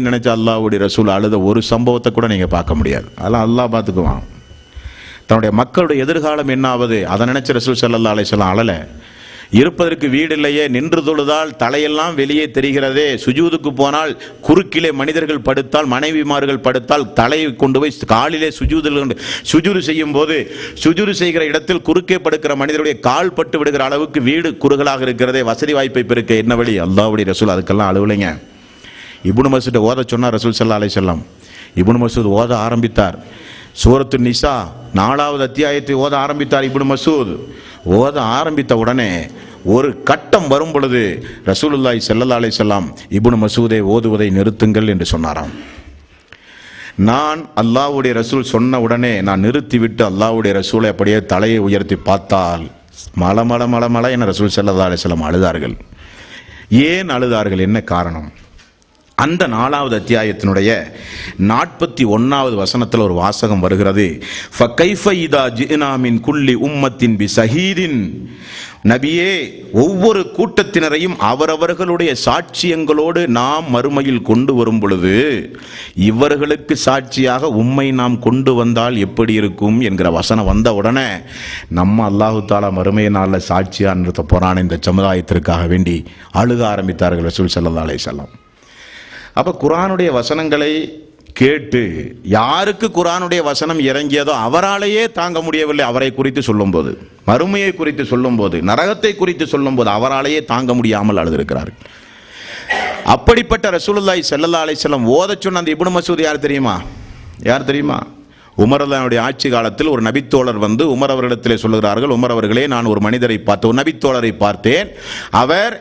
நினைச்ச அல்லாஹ்வுடைய ரசூல் அழுத ஒரு சம்பவத்தை கூட நீங்க பார்க்க முடியாது. அதெல்லாம் அல்லாஹ் பார்த்துக்குவான். தன்னுடைய மக்களுடைய எதிர்காலம் என்ன ஆவது அதை நினைச்ச ரசூல் ஸல்லல்லாஹு அலைஹி வஸல்லம் அழல. இருப்பதற்கு வீடு இல்லையே, நின்று தொழுதால் தலையெல்லாம் வெளியே தெரிகிறதே, சுஜூதுக்கு போனால் குறுக்கிலே மனிதர்கள் படுத்தால், மனைவிமார்கள் படுத்தால் தலையை கொண்டு போய் காலிலே சுஜூது செய்யும் போது சுஜூது செய்கிற இடத்தில் குறுக்கே படுக்கிற மனிதருடைய கால் பட்டு விடுகிற அளவுக்கு வீடு குறுகலாக இருக்கிறதே, வசதி வாய்ப்பை பெருக்க என்ன வழி? அல்லாஹ்வுடைய ரசூல் அதுக்கெல்லாம் அழுவலைங்க. இப்னு மஸ்ஊத் ஓத சொன்னார் ரசூல் ஸல்லல்லாஹு அலைஹி வஸல்லம். இப்னு மஸ்ஊத் ஓத ஆரம்பித்தார். சூரத்து நிசா 4வது அத்தியாயத்தை ஓத ஆரம்பித்தார். இப்னு மஸ்ஊத் ஓத ஆரம்பித்த உடனே ஒரு கட்டம் வரும் பொழுது ரசூலுல்லாஹி ஸல்லல்லாஹு அலைஹி வஸல்லம் இப்னு மஸ்ஊதை ஓதுவதை நிறுத்துங்கள் என்று சொன்னாராம். நான் அல்லாஹ்வுடைய ரசூல் சொன்ன உடனே நான் நிறுத்திவிட்டு அல்லாஹ்வுடைய ரசூலை அப்படியே தலையை உயர்த்தி பார்த்தால் மல மல மல மல என ரசூல் ஸல்லல்லாஹு அலைஹி வஸல்லம் அழுதார்கள். ஏன் அழுதார்கள்? என்ன காரணம்? அந்த 4வது அத்தியாயத்தினுடைய 41வது வசனத்தில் ஒரு வாசகம் வருகிறது. ஃபகைஃப இதா ஜினா மின் குல்லி உம்மத்தின் பிஸஹீதின். நபியே, ஒவ்வொரு கூட்டத்தினரையும் அவரவர்களுடைய சாட்சியங்களோடு நாம் மறுமையில் கொண்டு வரும் பொழுது இவர்களுக்கு சாட்சியாக உம்மை நாம் கொண்டு வந்தால் எப்படி இருக்கும் என்கிற வசனம் வந்த உடனே நம்ம அல்லாஹு தாலா மறுமைய நாளில் சாட்சியா நிறுத்த போறான் இந்த சமுதாயத்திற்காக வேண்டி அழுக ஆரம்பித்தார்கள் ரசூல் ஸல்லல்லாஹு அலைஹி வஸல்லம். அப்ப குர்ஆனுடைய வசனங்களை கேட்டு யாருக்கு குர்ஆனுடைய வசனம் இறங்கியதோ அவராலேயே தாங்க முடியவில்லை. அவரை குறித்து சொல்லும்போது, மறுமையை குறித்து சொல்லும்போது, நரகத்தை குறித்து சொல்லும்போது அவராலேயே தாங்க முடியாமல் அழுதிருக்கிறார்கள். அப்படிப்பட்ட ரசூலுல்லாஹி ஸல்லல்லாஹு அலைஹி வஸல்லம் ஓத சொன்ன அந்த இப்னு மஸ்ஊத் யார் தெரியுமா? உமர் அல்லாஹ்வுடைய ஆட்சி காலத்தில் ஒரு நபித்தோழர் வந்து உமர் அவர்களிடத்திலே சொல்லுகிறார்கள், உமர் அவர்களே, நான் ஒரு மனிதரை பார்த்தேன், ஒரு நபித்தோழரை பார்த்தேன். அவர்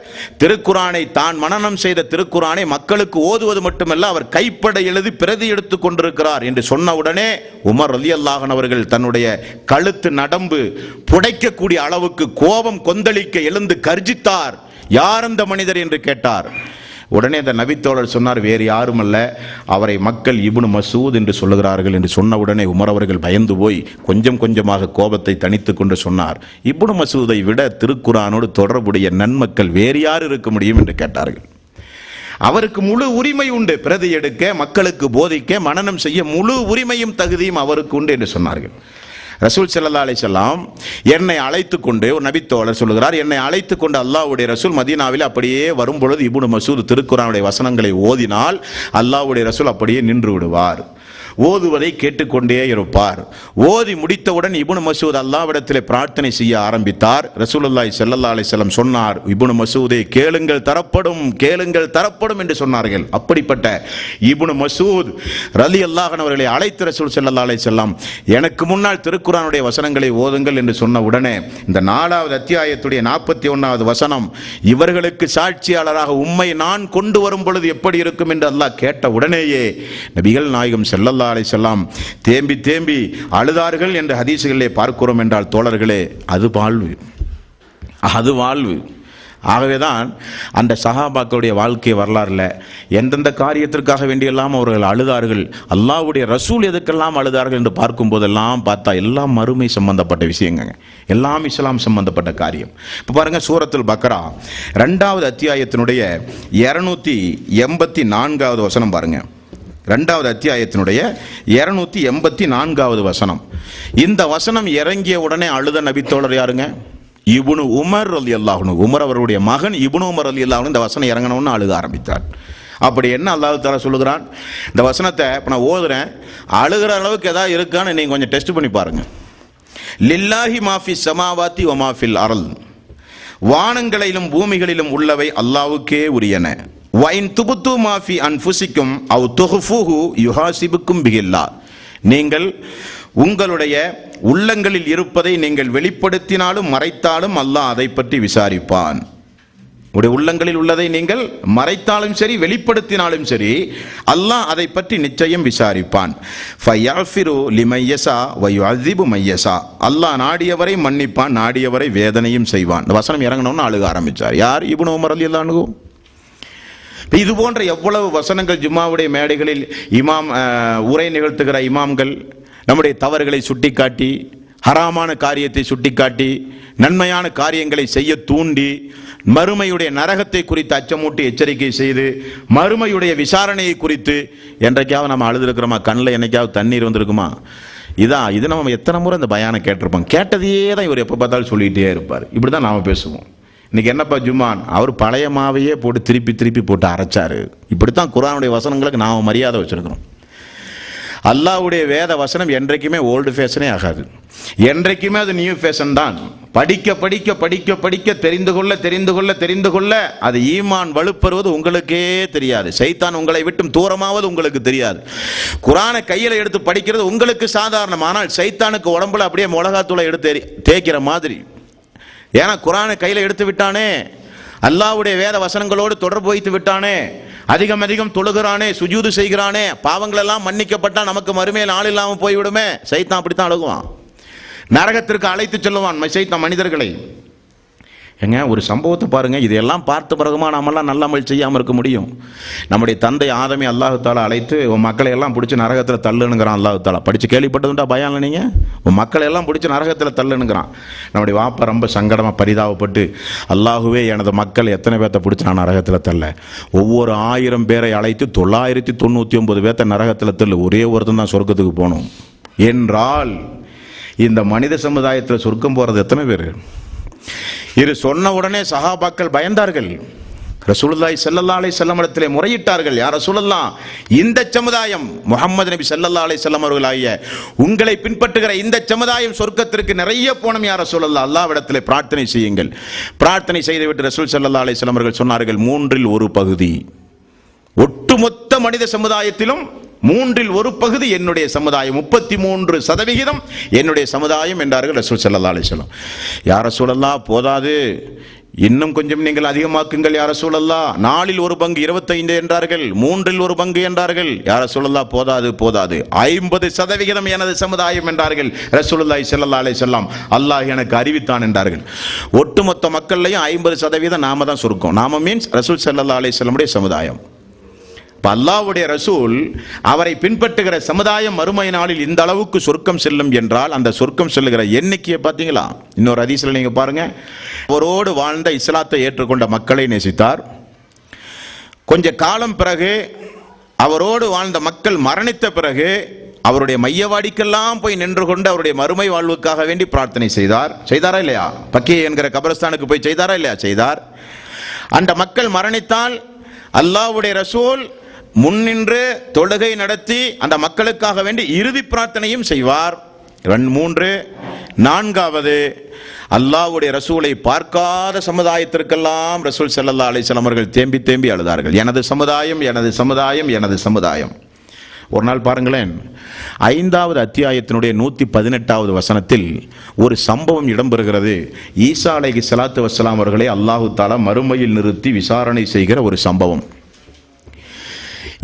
திருக்குரானை, தான் மனனம் செய்த திருக்குரானை மக்களுக்கு ஓதுவது மட்டுமல்ல, அவர் கைப்பட எழுதி பிரதி எடுத்துக் கொண்டிருக்கிறார் என்று சொன்ன உடனே உமர் ரலியல்லாஹு அன்ஹு அவர்கள் தன்னுடைய கழுத்து நடம்பு புடைக்கக்கூடிய அளவுக்கு கோபம் கொந்தளிக்க எழுந்து கர்ஜித்தார். யார் அந்த மனிதர் என்று கேட்டார். உடனே அந்த நபித்தோழர் சொன்னார், வேறு யாரும் அல்ல, அவரை மக்கள் இப்னு மஸ்ஊத் என்று சொல்லுகிறார்கள் என்று சொன்ன உடனே உமர் அவர்கள் பயந்து போய் கொஞ்சம் கொஞ்சமாக கோபத்தை தணித்து கொண்டு சொன்னார், இப்னு மஸ்ஊதை விட திருக்குரானோடு தொடர்புடைய நன்மக்கள் வேறு யார் இருக்க முடியும் என்று கேட்டார்கள். அவருக்கு முழு உரிமை உண்டு, பிரதி எடுக்க, மக்களுக்கு போதிக்க, மனனம் செய்ய முழு உரிமையும் தகுதியும் அவருக்கு உண்டு என்று சொன்னார்கள். ரசூல் ஸல்லல்லாஹு அலைஹி வஸல்லம் என்னை அழைத்து கொண்டு, ஒரு நபித்தோழர் சொல்லுகிறார், என்னை அழைத்து கொண்டு அல்லாஹ்வுடைய ரசூல் மதீனாவில் அப்படியே வரும்பொழுது இப்னு மஸ்ஊத் திருக்குரானுடைய வசனங்களை ஓதினால் அல்லாஹ்வுடைய ரசூல் அப்படியே நின்று விடுவார், ஓதுவதை கேட்டுக்கொண்டே இருப்பார். ஓதி முடித்தவுடன் இப்னு மஸ்ஊத் அல்லாஹ்விடத்திலே பிரார்த்தனை செய்ய ஆரம்பித்தார். ரசூலுல்லாஹி ஸல்லல்லாஹு அலைஹி வஸல்லம் சொன்னார், இப்னு மஸ்ஊதே, கேளுங்கள் தரப்படும், கேளுங்கள் தரப்படும் என்று சொன்னார்கள். அப்படிப்பட்ட இப்னு மஸ்ஊத் ரலியல்லாஹு அன்ஹு அவர்களை அழைத்து ரசூல் ஸல்லல்லாஹு அலைஹி வஸல்லம் எனக்கு முன்னால் திருக்குரானுடைய வசனங்களை ஓதுங்கள் என்று சொன்ன உடனே இந்த 4வது அத்தியாயத்துடைய 41வது வசனம், இவர்களுக்கு சாட்சியாளராக உம்மை நான் கொண்டு வரும் பொழுது எப்படி இருக்கும் என்று அல்லாஹ் கேட்ட உடனேயே நபிகள் நாயகம் ஸல்லல்லாஹு அலைஹி வஸல்லம் தேம்பி தேம்பி அழுதார்கள் என்று ஹதீசுகளிலே பார்க்கிறோம். என்றால் தோழர்களே, அது வாழ்வு. ஆகவேதான் அந்த சஹாபாக்களுடைய வாழ்க்கை வரலாறுல எந்தெந்த காரியத்திற்காக வேண்டியெல்லாம் அவர்கள் அழுதார்கள், அல்லாஹ்வுடைய ரசூல் எதுக்கெல்லாம் அழுதார்கள் என்று பார்க்கும் போதெல்லாம் பார்த்தா எல்லாம் மறுமை சம்பந்தப்பட்ட விஷயங்க, எல்லாம் இஸ்லாம் சம்பந்தப்பட்ட காரியம். இப்போ பாருங்க, சூரத்துல் பக்ரா 2வது அத்தியாயத்தினுடைய 284வது வசனம் பாருங்க. 2வது அத்தியாயத்தினுடைய 284வது வசனம். இந்த வசனம் இறங்கிய உடனே அழுத நபித்தோழர் யாருங்க? இப்னு உமர் ரலியல்லாஹு அன்ஹு. உமர் அவருடைய மகன் இப்னு உமர் ரலியல்லாஹு அன்ஹு இந்த வசனம் இறங்கணும்னு அழுக ஆரம்பித்தார். அப்படி என்ன அல்லாஹ் தஆலா சொல்லுகிறான்? இந்த வசனத்தை இப்போ நான் ஓதுறேன், அழுகிற அளவுக்கு ஏதாவது இருக்கான்னு நீங்கள் கொஞ்சம் டெஸ்ட் பண்ணி பாருங்க. லில்லாஹி மாஃபி ஸமாவாத்தி வ மாஃபில் அர்ல். வானங்களிலும் பூமிகளிலும் உள்ளவை அல்லாஹ்வுக்கே உரியன. வைன் துபுத்து மாஃபி அன்ஃபுசிக்கும் அவ் துஹ்ஃபூஹு யுஹாசிபுக்கும் பிஹில்லாஹ். நீங்கள் உங்களுடைய உள்ளங்களில் இருப்பதை நீங்கள் வெளிப்படுத்தினாலும் மறைத்தாலும் அல்லாஹ் அதை பற்றி விசாரிப்பான். உடைய உள்ளங்களில் உள்ளதை நீங்கள் மறைத்தாலும் சரி, வெளிப்படுத்தினாலும் சரி, அல்லாஹ் அதை பற்றி நிச்சயம் விசாரிப்பான். ஃபயஃபிரு லிமையஸா வ யுஅஸிபு மையஸா. அல்லாஹ் நாடியவரை மன்னிப்பான், நாடியவரை வேதனையும் செய்வான். இந்த வசனம் இறங்கணும்னு அழுக ஆரம்பிச்சார். யார்? இப்னு உமர் ரலியல்லாஹு அன்ஹு. இது போன்ற எவ்வளவு வசனங்கள் ஜும்மாவுடைய மேடைகளில் உரை நிகழ்த்துகிற இமாம்கள் நம்முடைய தவறுகளை சுட்டிக்காட்டி ஹராமான காரியத்தை சுட்டிக்காட்டி நன்மையான காரியங்களை செய்ய தூண்டி மறுமையுடைய நரகத்தை குறித்து அச்சமூட்டி எச்சரிக்கை செய்து மறுமையுடைய விசாரணையை குறித்து என்றைக்காவது நம்ம அழுதுருக்கிறோமா? கண்ணில் என்னைக்காவது தண்ணீர் வந்திருக்குமா? இது நம்ம எத்தனை முறை இந்த பயானை கேட்டிருப்போம். கேட்டதையே தான் இவர் எப்போ பார்த்தாலும் சொல்லிகிட்டே இருப்பார். இப்படி தான் நாம் பேசுவோம். இன்னைக்கு என்னப்பா ஜும்மான், அவர் பழைய மாவையே போட்டு திருப்பி போட்டு அரைச்சாரு. இப்படித்தான் குர்ஆனுடைய வசனங்களுக்கு நாம் மரியாதை வச்சிருக்கிறோம். அல்லாஹ்வுடைய வேத வசனம் என்றைக்குமே ஓல்டு ஃபேஷனே ஆகாது. என்றைக்குமே அது நியூ ஃபேஷன் தான். படிக்க படிக்க படிக்க படிக்க தெரிந்து கொள்ள அது ஈமான் வலுப்பெறுவது உங்களுக்கே தெரியாது. சைத்தான் உங்களை விட்டும் தூரமாவது உங்களுக்கு தெரியாது. குர்ஆனை கையில் எடுத்து படிக்கிறது உங்களுக்கு சாதாரணம். ஆனால் சைத்தானுக்கு உடம்புல அப்படியே மிளகாத்தூளை எடுத்து தேய்க்கிற மாதிரி. ஏன்னா குர்ஆனை கையில் எடுத்து விட்டானே, அல்லாஹ்வுடைய வேத வசனங்களோடு தொடர்பு வைத்து விட்டானே, அதிகம் தொழுகிறானே, சுஜூது செய்கிறானே, பாவங்கள் எல்லாம் மன்னிக்கப்பட்டா நமக்கு மறுமையில் ஆள் இல்லாமல் போய்விடுமே. சைத்தான் அப்படித்தான் அழுகுவான். நரகத்திற்கு அழைத்து செல்லுவான் சைத்தான் மனிதர்களை. ஏங்க ஒரு சம்பவத்தை பாருங்க. இதெல்லாம் பார்த்த பிறகுமா நாமெல்லாம் நல்ல அமல் செய்யாமல் இருக்க முடியும்? நம்முடைய தந்தை ஆதமே அல்லாஹ் தாலா அழைத்து உன் மக்களை எல்லாம் பிடிச்சி நரகத்தில் தள்ளுனுங்கிறான். அல்லாஹ் தாலா படித்து கேள்விப்பட்டதுண்டா பயான்ல? நீங்கள் உன் மக்களை எல்லாம் பிடிச்சி நரகத்தில் தள்ளுனுங்கிறான். நம்முடைய வாப்பா ரொம்ப சங்கடமாக பரிதாபப்பட்டு, அல்லாஹுவே எனது மக்கள் எத்தனை பேர்த்த பிடிச்சி நான் நரகத்தில் தள்ள? ஒவ்வொரு 1000 பேரை அழைத்து 999 பேர்த்த நரகத்தில் தள்ளு, ஒரே ஒருத்தன் தான் சொர்க்கத்துக்கு போகணும் என்றால் இந்த மனித சமுதாயத்தில் சொர்க்கம் போகிறது எத்தனை பேர்? இது சொன்ன உடனே சஹாபாக்கள் பயந்தார்கள். ரசூலுல்லாஹி ஸல்லல்லாஹு அலைஹி வஸல்லம் இடத்திலே முறையிட்டார்கள். யா ரசூலல்லாஹ், இந்த சமுதாயம் முஹம்மது நபி ஸல்லல்லாஹு அலைஹி வஸல்லம் அவர்களாகிய உங்களை பின்பற்றுகிற இந்த சமுதாயம் சொர்க்கத்திற்கு நிறைய போணும் யா ரசூலல்லாஹ், அல்லாஹ்விடத்திலே பிரார்த்தனை செய்யுங்கள். பிரார்த்தனை செய்துவிட்டு ரசூல் ஸல்லல்லாஹு அலைஹி வஸல்லம் அவர்கள் சொன்னார்கள், 1/3 ஒட்டுமொத்த மனித சமுதாயத்திலும் 1/3 என்னுடைய சமுதாயம், 33% என்னுடைய சமுதாயம் என்றார்கள் ரசூல் ஸல்லல்லாஹு அலைஹி வஸல்லம். யா ரசூலல்லாஹ் போதாது, இன்னும் கொஞ்சம் நீங்கள் அதிகமாக்குங்கள் யா ரசூலல்லாஹ். 4 1 பங்கு 25 என்றார்கள், 3 1 பங்கு என்றார்கள். யா ரசூலல்லாஹ் போதாது 50% எனது சமுதாயம் என்றார்கள் ரசூலுல்லாஹி ஸல்லல்லாஹு அலைஹி வஸல்லம். அல்லாஹ் எனக்கு அறிவித்தான் என்றார்கள். ஒட்டுமொத்த மக்கள்லையும் 50% நாம தான் சுருக்கம். நாம மீன்ஸ் ரசூல் ஸல்லல்லாஹு அலைஹி வஸல்லம் சமுதாயம். அல்லாஹ்வுடைய ரசூல் அவரை பின்பற்றுகிற சமுதாயம் மறுமை நாளில் இந்த அளவுக்கு சொர்க்கம் செல்லும் என்றால் அந்த சொர்க்கம் செல்லுகிற எண்ணிக்கையை பார்த்தீங்களா? இன்னொரு ஹதீஸ்ல நீங்க பாருங்க, அவரோடு வாழ்ந்த இஸ்லாத்தை ஏற்றுக்கொண்ட மக்களை நேசித்தார். கொஞ்ச காலம் பிறகு அவரோடு வாழ்ந்த மக்கள் மரணித்த பிறகு அவருடைய மையவாடிக்கெல்லாம் போய் நின்று கொண்டு அவருடைய மறுமை வாழ்வுக்காக வேண்டி பிரார்த்தனை செய்தாரா இல்லையா? பக்கி என்கிற கபரஸ்தானுக்கு போய் செய்தாரா இல்லையா? செய்தார். அந்த மக்கள் மரணித்தால் அல்லாஹ்வுடைய ரசூல் முன்னின்று தொழுகை நடத்தி அந்த மக்களுக்காக வேண்டி இறுதி பிரார்த்தனையும் செய்வார். 3 4வது அல்லாஹ்வுடைய ரசூலை பார்க்காத சமுதாயத்திற்கெல்லாம் ரசூல் ஸல்லல்லாஹு அலைஹி வஸல்லம் அவர்கள் தேம்பி அழுதார்கள். எனது சமுதாயம், எனது சமுதாயம், எனது சமுதாயம். ஒரு நாள் பாருங்களேன், 5வது அத்தியாயத்தினுடைய 118வது வசனத்தில் ஒரு சம்பவம் இடம்பெறுகிறது. ஈசா அலைஹிஸ்ஸலாத்து வஸ்ஸலாம் அவர்களை அல்லாஹு தஆலா மறுமையில் நிறுத்தி விசாரணை செய்கிற ஒரு சம்பவம்.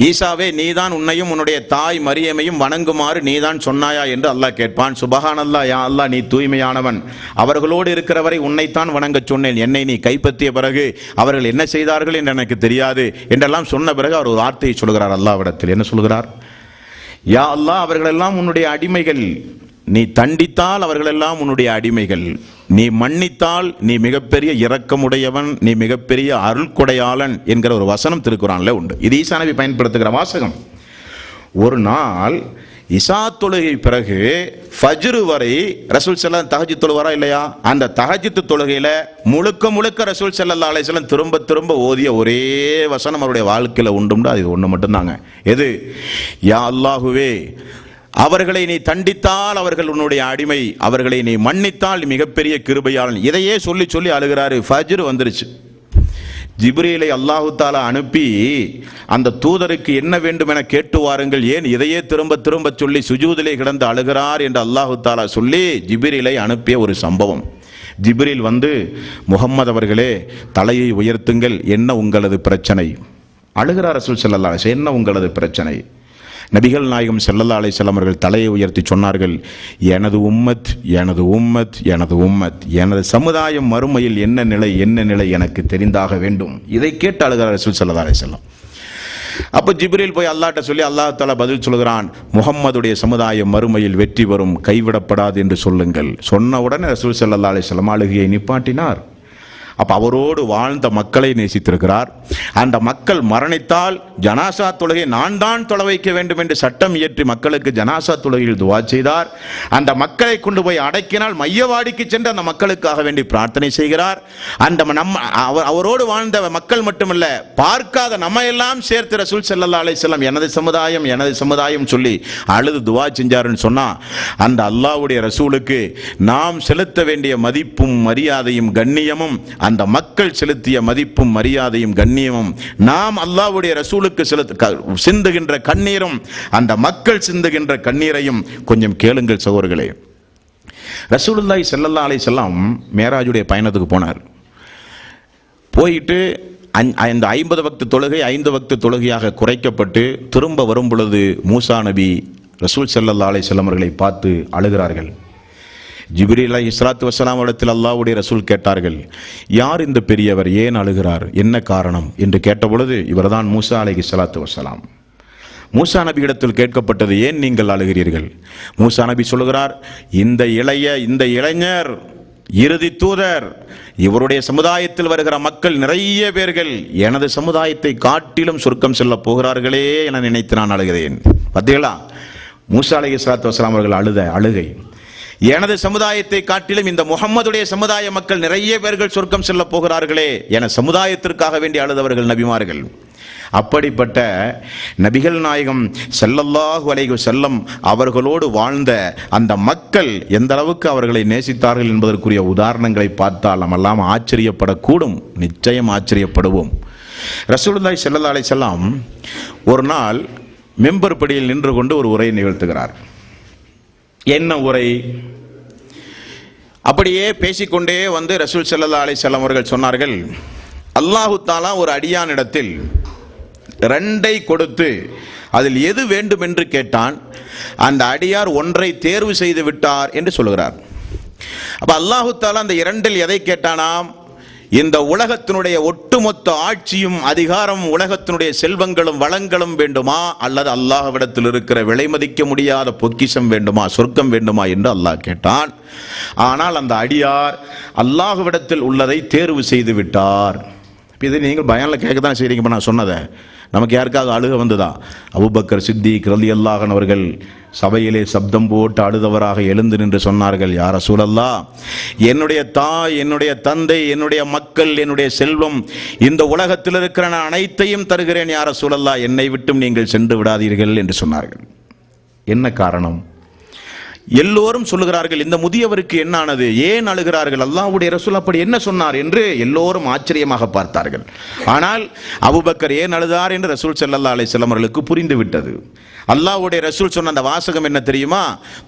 ஈசாவே, நீதான் உன்னையும் உன்னுடைய தாய் மரியமையும் வணங்குமாறு நீதான் சொன்னாயா என்று அல்லாஹ் கேட்பான். சுபஹானல்லாஹ், யா அல்லாஹ், நீ தூய்மையானவன். அவர்களோடு இருக்கிறவரை உன்னைத்தான் வணங்க சொன்னேன். என்னை நீ கைப்பற்றிய பிறகு அவர்கள் என்ன செய்தார்கள் என்று எனக்கு தெரியாது என்றெல்லாம் சொன்ன பிறகு அவர் ஒரு வார்த்தையை சொல்கிறார். அல்லாஹ்விடத்தில் என்ன சொல்கிறார்? யா அல்லாஹ், அவர்களெல்லாம் உன்னுடைய அடிமைகள். நீ தண்டித்தால் அவர்களெல்லாம் உன்னுடைய அடிமைகள். நீ மன்னித்தால் நீ மிகப்பெரிய இரக்கமுடையவன், நீ மிகப்பெரிய அருள் கொடையாளன் என்கிற ஒரு வசனம் திருக்குர்ஆன்ல உண்டு. இது ஈசா நபி பயன்படுத்துகிற வாசகம். ஒரு நாள் இஷா தொழுகை பிறகு ஃபஜ்ர் வரை ரசூல் ஸல்லல்லாஹு தஹஜ்ஜுத் தொழுவாரா இல்லையா? அந்த தஹஜ்ஜுத் தொழுகையில முழுக்க ரசூல் ஸல்லல்லாஹு அலைஹி வஸல்லம் திரும்ப ஓதிய ஒரே வசனம் அவருடைய வாழ்க்கையில உண்டும்டா, அது ஒன்று மட்டும்தாங்க. எது? யா அல்லாஹுவே, அவர்களை நீ தண்டித்தால் அவர்கள் உன்னுடைய அடிமை, அவர்களை நீ மன்னித்தால் மிகப்பெரிய கிருபையாளன். இதையே சொல்லி அழுகிறாரு. ஃபஜ்ர் வந்துருச்சு. ஜிப்ரீலை அல்லாஹு தாலா அனுப்பி அந்த தூதருக்கு என்ன வேண்டும் என கேட்டு வாருங்கள், ஏன் இதையே திரும்ப சொல்லி சுஜூதிலே கிடந்து அழுகிறார் என்று அல்லாஹு தாலா சொல்லி ஜிப்ரீலை அனுப்பிய ஒரு சம்பவம். ஜிப்ரீல் வந்து, முஹம்மது அவர்களே தலையை உயர்த்துங்கள், என்ன உங்களது பிரச்சனை? அழுகிறார் ரசூல் ஸல்லல்லாஹு அலைஹி வஸல்லம், என்ன உங்களது பிரச்சனை? நபிகள் நாயகம் ஸல்லல்லாஹு அலைஹி வஸல்லம் அவர்கள் தலையை உயர்த்தி சொன்னார்கள், எனது உம்மத், எனது உம்மத், எனது உம்மத், எனது சமுதாயம் மறுமையில் என்ன நிலை எனக்கு தெரிந்தாக வேண்டும். இதை கேட்டு அழுகிறார் ரசூல் ஸல்லல்லாஹு அலைஹி வஸல்லம். அப்போ ஜிப்ரீல் போய் அல்லாஹ்ட்ட சொல்லி அல்லாஹ் தஆலா பதில் சொல்கிறான், முஹம்மதுடைய சமுதாயம் மறுமையில் வெற்றி பெறும், கைவிடப்படாது என்று சொல்லுங்கள். சொன்ன உடனே ரசூல் ஸல்லல்லாஹு அலைஹி வஸல்லம் அழுகையை நிப்பாட்டினார். அப்போ அவரோடு வாழ்ந்த மக்களை நேசித்திருக்கிறார். அந்த மக்கள் மரணித்தால் ஜனாசா தொழுகை நான் தான் தொலை வைக்க வேண்டும் என்று சட்டம் இயற்றி மக்களுக்கு ஜனாசா தொழுகையில் துவா செய்தார். அந்த மக்களை கொண்டு போய் அடக்கினால் மையவாடிக்கு சென்று அந்த மக்களுக்காக வேண்டி பிரார்த்தனை செய்கிறார். அந்த அவரோடு வாழ்ந்த மக்கள் மட்டுமல்ல, பார்க்காத நம்ம எல்லாம் சேர்த்து ரசூல் ஸல்லல்லாஹு அலைஹி வஸல்லம் எனது சமுதாயம் எனது சமுதாயம் சொல்லி அழுது துவா செஞ்சாருன்னு சொன்னா, அந்த அல்லாஹ்வுடைய ரசூலுக்கு நாம் செலுத்த வேண்டிய மதிப்பும் மரியாதையும் கண்ணியமும், அந்த மக்கள் செலுத்திய மதிப்பும் மரியாதையும் கண்ணியமும், நாம் அல்லாஹ்வுடைய ரசூலுக்கு சிந்துகின்ற கண்ணீரும் அந்த மக்கள் சிந்துகின்ற கண்ணீரையும் கொஞ்சம் கேளுங்கள் சகோதரர்களே. ரசூலுல்லாஹி ஸல்லல்லாஹு அலைஹி வஸல்லம் மேராஜுடைய பயணத்துக்கு போனார். போயிட்டு இந்த 50 வக்து தொழுகை 5 வக்து தொழுகையாக குறைக்கப்பட்டு திரும்ப வரும் பொழுது மூசா நபி ரசூல் ஸல்லல்லாஹு அலைஹி வஸல்லம் அவர்களை பார்த்து அழுகிறார்கள். ஜிப்ரீல் அலைஹிஸ்ஸலாத்து வஸ்ஸலாம் இடத்தில் அல்லாஹ்வுடைய ரசூல் கேட்டார்கள், யார் இந்த பெரியவர், ஏன் அழுகிறார், என்ன காரணம் என்று கேட்டபொழுது இவர்தான் மூசா அலைஹிஸ்ஸலாத்து வஸ்ஸலாம். மூசா நபி இடத்தில் கேட்கப்பட்டது, ஏன் நீங்கள் அழுகிறீர்கள்? மூசா நபி சொல்கிறார், இந்த இளைஞர் இறுதி தூதர், இவருடைய சமுதாயத்தில் வருகிற மக்கள் நிறைய பேர்கள் எனது சமுதாயத்தை காட்டிலும் சொர்க்கம் செல்ல போகிறார்களே என நினைத்து நான் அழுகிறேன். பார்த்தீங்களா, மூசா அலைஹிஸ்ஸலாத்து வஸ்ஸலாம் அவர்கள் அழுகை. எனது சமுதாயத்தை காட்டிலும் இந்த முஹம்மதுடைய சமுதாய மக்கள் நிறைய பேர்கள் சொர்க்கம் செல்ல போகிறார்களே என சமுதாயத்திற்காக வேண்டி அழுதவர்கள் நபிமார்கள். அப்படிப்பட்ட நபிகள் நாயகம் ஸல்லல்லாஹு அலைஹி வஸல்லம் அவர்களோடு வாழ்ந்த அந்த மக்கள் எந்த அளவுக்கு அவர்களை நேசித்தார்கள் என்பதற்குரிய உதாரணங்களை பார்த்தால் நம்மெல்லாம் ஆச்சரியப்படக்கூடும். நிச்சயம் ஆச்சரியப்படுவோம். ரசூலுல்லாஹி ஸல்லல்லாஹு அலைஹி வஸல்லம் ஒரு நாள் மெம்பர் படியில் நின்று கொண்டு ஒரு உரை நிகழ்த்துகிறார். என்ன உரை? அப்படியே பேசிக்கொண்டே வந்து ரசூல் ஸல்லல்லாஹு அலைஹி வஸல்லம் அவர்கள் சொன்னார்கள், அல்லாஹு தஆலா ஒரு அடியானிடத்தில் 2 கொடுத்து அதில் எது வேண்டும் என்று கேட்டான். அந்த அடியார் 1 தேர்வு செய்து விட்டார் என்று சொல்கிறார். அப்ப அல்லாஹு தஆலா அந்த 2 எதை கேட்டானாம்? இந்த உலகத்தினுடைய ஒட்டுமொத்த ஆட்சியும் அதிகாரம், உலகத்தினுடைய செல்வங்களும் வளங்களும் வேண்டுமா, அல்லது அல்லாஹ்விடத்தில் இருக்கிற விலை மதிக்க முடியாத பொக்கிஷம் வேண்டுமா, சொர்க்கம் வேண்டுமா என்று அல்லாஹ் கேட்டான். ஆனால் அந்த அடியார் அல்லாஹ்விடத்தில் உள்ளதை தேர்வு செய்து விட்டார். இது நீங்கள் பயானில் கேட்க தான் செய்றீங்க. நான் சொன்னதை நமக்கு யாருக்காவது அழுக வந்ததா? அபூபக்கர் சித்திக் ரலியல்லாஹு அன்ஹு அவர்கள் சபையிலே சப்தம் போட்டு அழுதவராக எழுந்து நின்று சொன்னார்கள், யா ரசூலல்லாஹ், என்னுடைய தாய், என்னுடைய தந்தை, என்னுடைய மக்கள், என்னுடைய செல்வம், இந்த உலகத்தில் இருக்கிற நான் அனைத்தையும் தருகிறேன் யா ரசூலல்லாஹ், என்னை விட்டும் நீங்கள் சென்று விடாதீர்கள் என்று சொன்னார்கள். என்ன காரணம்? எல்லோரும் சொல்லுகிறார்கள், இந்த முதியவருக்கு என்ன ஆனது, ஏன் அழுகிறார்கள், அல்லாஹ்வுடைய ரசூல் அப்படி என்ன சொன்னார் என்று எல்லோரும் ஆச்சரியமாக பார்த்தார்கள். ஆனால் அபூபக்கர் ஏன் அழுதார் என்று ரசூல் ஸல்லல்லாஹு அலைஹி வஸல்லம் அவர்களுக்கு புரிந்து விட்டது. அல்லாஹ்வுடைய ரசூல் சொன்ன அந்த வாசகம் என்ன தெரியுமா?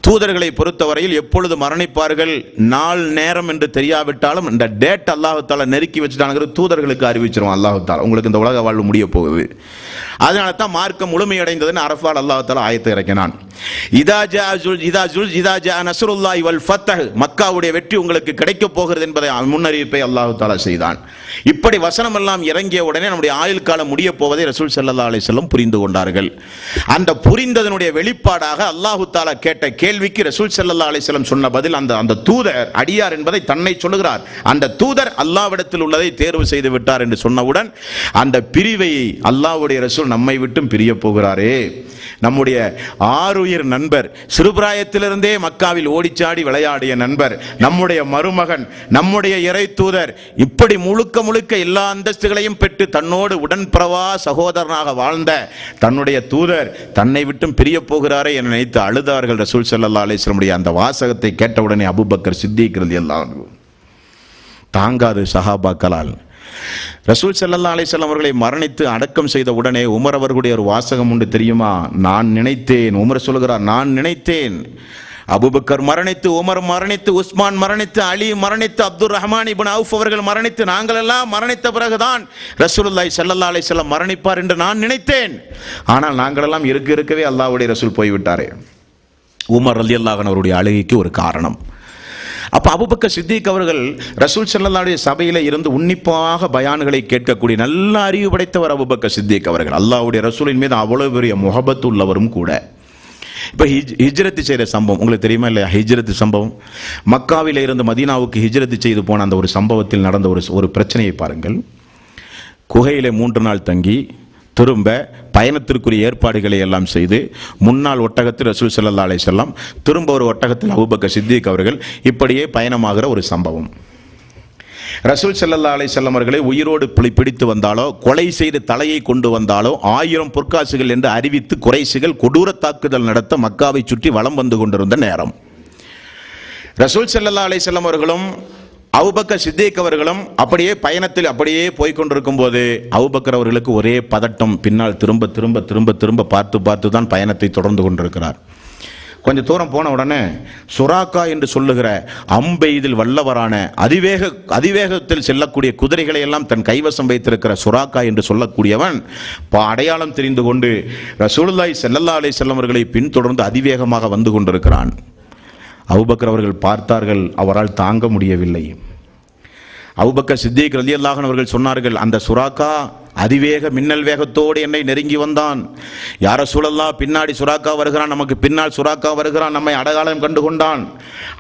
தூதர்களை பொறுத்தவரையில் எப்பொழுது மரணிப்பார்கள், நாள் நேரம் என்று தெரியாவிட்டாலும் இந்த டேட் அல்லாஹ் தஆலா நெருக்கி வச்சுட்டாங்க, தூதர்களுக்கு அறிவிச்சிருவான் அல்லாஹ் தஆலா, உங்களுக்கு இந்த உலக வாழ்வு முடிய போகுது. அதனால தான் மார்க்கம் முழுமையடைந்ததுன்னு அரஃபால் அல்லாஹ் தஆலா ஆயத்தை இறக்கினான். இதா ஜா நஸ்ருல்லாஹி வல் ஃபத்ஹ், மக்காவுடைய வெற்றி உங்களுக்கு கிடைக்க போகிறது என்பதை முன்னறிவிப்பை அல்லாஹ் தஆலா செய்தான். இப்படி வசனம் எல்லாம் இறங்கிய உடனே நம்முடைய ஆயுள் காலம் முடிய போவதை ரசூல் ஸல்லல்லாஹு அலைஹி வஸல்லம் புரிந்து கொண்டார்கள். அந்த புரிந்ததனுடைய வெளிப்பாடாக அல்லாஹ் தஆலா கேட்ட கேள்விக்கு ரசூல் ஸல்லல்லாஹு அலைஹி வஸல்லம் சொன்ன பதில், அந்த தூதர் அடியார் என்பதை தன்னை சொல்லுகிறார், அந்த தூதர் அல்லாஹ்விடத்தில் உள்ளதை தேர்வு செய்து விட்டார் என்று சொன்னவுடன் அந்த பிரிவை அல்லாஹ்வுடைய ரசூல் நம்மை விட்டும் பிரிய போகிறாரே. நம்முடைய ஆருயிர் நண்பர், சிறுபிராயத்திலிருந்தே மக்காவில் ஓடிச்சாடி விளையாடிய நண்பர், நம்முடைய மருமகன், நம்முடைய இறை தூதர், இப்படி முழுக்க முழுக்க எல்லா அந்தஸ்துகளையும் பெற்று தன்னோடு உடன்பிறவா சகோதரனாக வாழ்ந்த தன்னுடைய தூதர் தன்னை விட்டும் பிரிய போகிறாரே என நினைத்து அழுதார்கள். ரசூல் ஸல்லல்லாஹு அலைஹி வஸல்லம் அந்த வாசகத்தை கேட்டவுடனே அபூபக்கர் சித்திக் ரலியல்லாஹு அன்ஹு தாங்காது சஹாபாக்களால். ரசூல் ஸல்லல்லாஹு அலைஹி வஸல்லம் அவர்களை மரணித்து அடக்கம் செய்த உடனே உமர் அவர்களுடைய ஒரு வாசகம் உண்டு தெரியுமா? நான் நினைத்தேன், உமர் சொல்கிறார், நான் நினைத்தேன் அபூபக்கர் மரணித்து, உமர் மரணித்து, உஸ்மான் மரணித்து, அலி மரணித்து, அப்துர் ரஹ்மான் இப்னு அவுஃப் அவர்கள் மரணித்து, நாங்கள் எல்லாம் மரணித்த பிறகுதான் ரசூலுல்லாஹி ஸல்லல்லாஹு அலைஹி வஸல்லம் மரணிப்பார் என்று நான் நினைத்தேன். ஆனால் நாங்கள் எல்லாம் இருக்கவே அல்லாஹ்வுடைய ரசூல் போய்விட்டாரே. உமர் ரலியல்லாஹு அன்ஹு அவருடைய அழுகைக்கு ஒரு காரணம். அப்ப அபூபக்கர் சித்திக் அவர்கள் ரசூல் ஸல்லல்லாஹு அலைஹி சபையில இருந்து உன்னிப்பாக பயான்களை கேட்கக்கூடிய நல்ல அறிவு படைத்தவர் அபூபக்கர் சித்திக் அவர்கள். அல்லாஹ்வுடைய ரசூலின் மீது அவ்வளவு பெரிய முஹப்பத் உள்ளவரும் கூட. இப்போ ஹிஜ்ரத்து செய்கிற சம்பவம் உங்களுக்கு தெரியுமா இல்லையா? ஹிஜ்ரத்து சம்பவம், மக்காவில இருந்து மதீனாவுக்கு ஹிஜ்ரத்து செய்து போன அந்த ஒரு சம்பவத்தில் நடந்த ஒரு பிரச்சனையை பாருங்கள். குகையிலே 3 நாள் தங்கி திரும்ப பயணத்திற்குரிய ஏற்பாடுகளை எல்லாம் செய்து முன்னாள் ஒட்டகத்தில் ரசூல் ஸல்லல்லாஹு அலைஹி வஸல்லம், திரும்ப ஒரு ஒட்டகத்தில் அபூபக்கர் சித்திக் அவர்கள், இப்படியே பயணமாகிற ஒரு சம்பவம். ரசூல் ஸல்லல்லாஹு அலைஹி வஸல்லம் அவர்களை உயிரோடு பிடித்து வந்தாலோ, கொலை செய்து தலையை கொண்டு வந்தாலோ 1000 பொற்காசுகள் என்று அறிவித்து குறைஷிகள் கொடூர தாக்குதல் நடத்த மக்காவை சுற்றி வலம் வந்து கொண்டிருந்த நேரம், ரசூல் ஸல்லல்லாஹு அலைஹி வஸல்லம் அவர்களும் அபூபக்கர் சித்திக் அவர்களும் அப்படியே பயணத்தில் அப்படியே போய்கொண்டிருக்கும் போது அபூபக்கர் அவர்களுக்கு ஒரே பதட்டம். பின்னால் திரும்ப திரும்ப திரும்ப திரும்ப பார்த்து பார்த்து தான் பயணத்தை தொடர்ந்து கொண்டிருக்கிறார். கொஞ்சம் தூரம் போன உடனே சுராக்கா என்று சொல்லுகிற அம்பெய்தில் வல்லவரான அதிவேகத்தில் செல்லக்கூடிய குதிரைகளை எல்லாம் தன் கைவசம் வைத்திருக்கிற சுராக்கா என்று சொல்லக்கூடியவன் அடையாளம் தெரிந்து கொண்டு ரசூலுல்லாஹி ஸல்லல்லாஹு அலைஹி வஸல்லம் அவர்களை பின்தொடர்ந்து அதிவேகமாக வந்து கொண்டிருக்கிறான். அபூபக்கர் அவர்கள் பார்த்தார்கள், அவரால் தாங்க முடியவில்லை. அபூபக்கர் சித்திக் ரலியல்லாஹு அன்ஹு அவர்கள் சொன்னார்கள், அந்த சுராக்கா அதிவேக மின்னல் வேகத்தோடு என்னை நெருங்கி வந்தான். யா ரசூலல்லாஹ், பின்னாடி சுராக்கா வருகிறான், நமக்கு பின்னால் சுராக்கா வருகிறான், நம்மை அடையாளம் கண்டு கொண்டான்,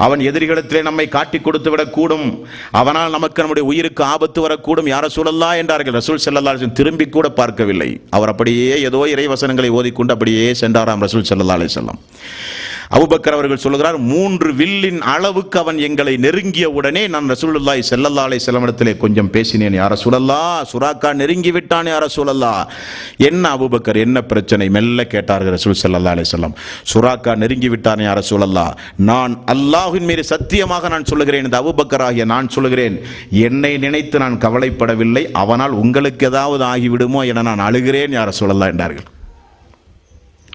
அவன் எதிரிகளிடத்திலே நம்மை காட்டி கொடுத்து விடக்கூடும், அவனால் நமக்கு நம்முடைய உயிருக்கு ஆபத்து வரக்கூடும் யா ரசூலல்லாஹ் என்றார்கள். ரசூல் ஸல்லல்லாஹு அலைஹி வஸல்லம் திரும்பி கூட பார்க்கவில்லை. அவர் அப்படியே ஏதோ இறைவசனங்களை ஓதிக்கொண்டு அப்படியே சென்றாராம் ரசூல் ஸல்லல்லாஹு அலைஹி வஸல்லம். அபூபக்கர் அவர்கள் சொல்லுகிறார், 3 வில்லின் அளவுக்கு அவன் எங்களை நெருங்கிய உடனே நான் ரசூலுல்லாஹி ஸல்லல்லாஹு அலைஹி வஸல்லம் இடத்திலே கொஞ்சம் பேசினேன். யா ரசூலல்லாஹ், சுராக்கா நெருங்கி விட்டான் யா ரசூலல்லாஹ். என்ன அபூபக்கர், என்ன பிரச்சனை? மெல்ல கேட்டார்கள் ரசூல் ஸல்லல்லாஹு அலைஹி வஸல்லம். சுராக்கா நெருங்கி விட்டான் யா ரசூலல்லாஹ், நான் அல்லாஹ்வின் மீது சத்தியமாக நான் சொல்லுகிறேன், இந்த அபூபக்கர் ஆகிய நான் சொல்லுகிறேன், என்னை நினைத்து நான் கவலைப்படவில்லை, அவனால் உங்களுக்கு ஏதாவது ஆகிவிடுமோ என நான் அழுகிறேன் யா ரசூலல்லாஹ் என்றார்கள்.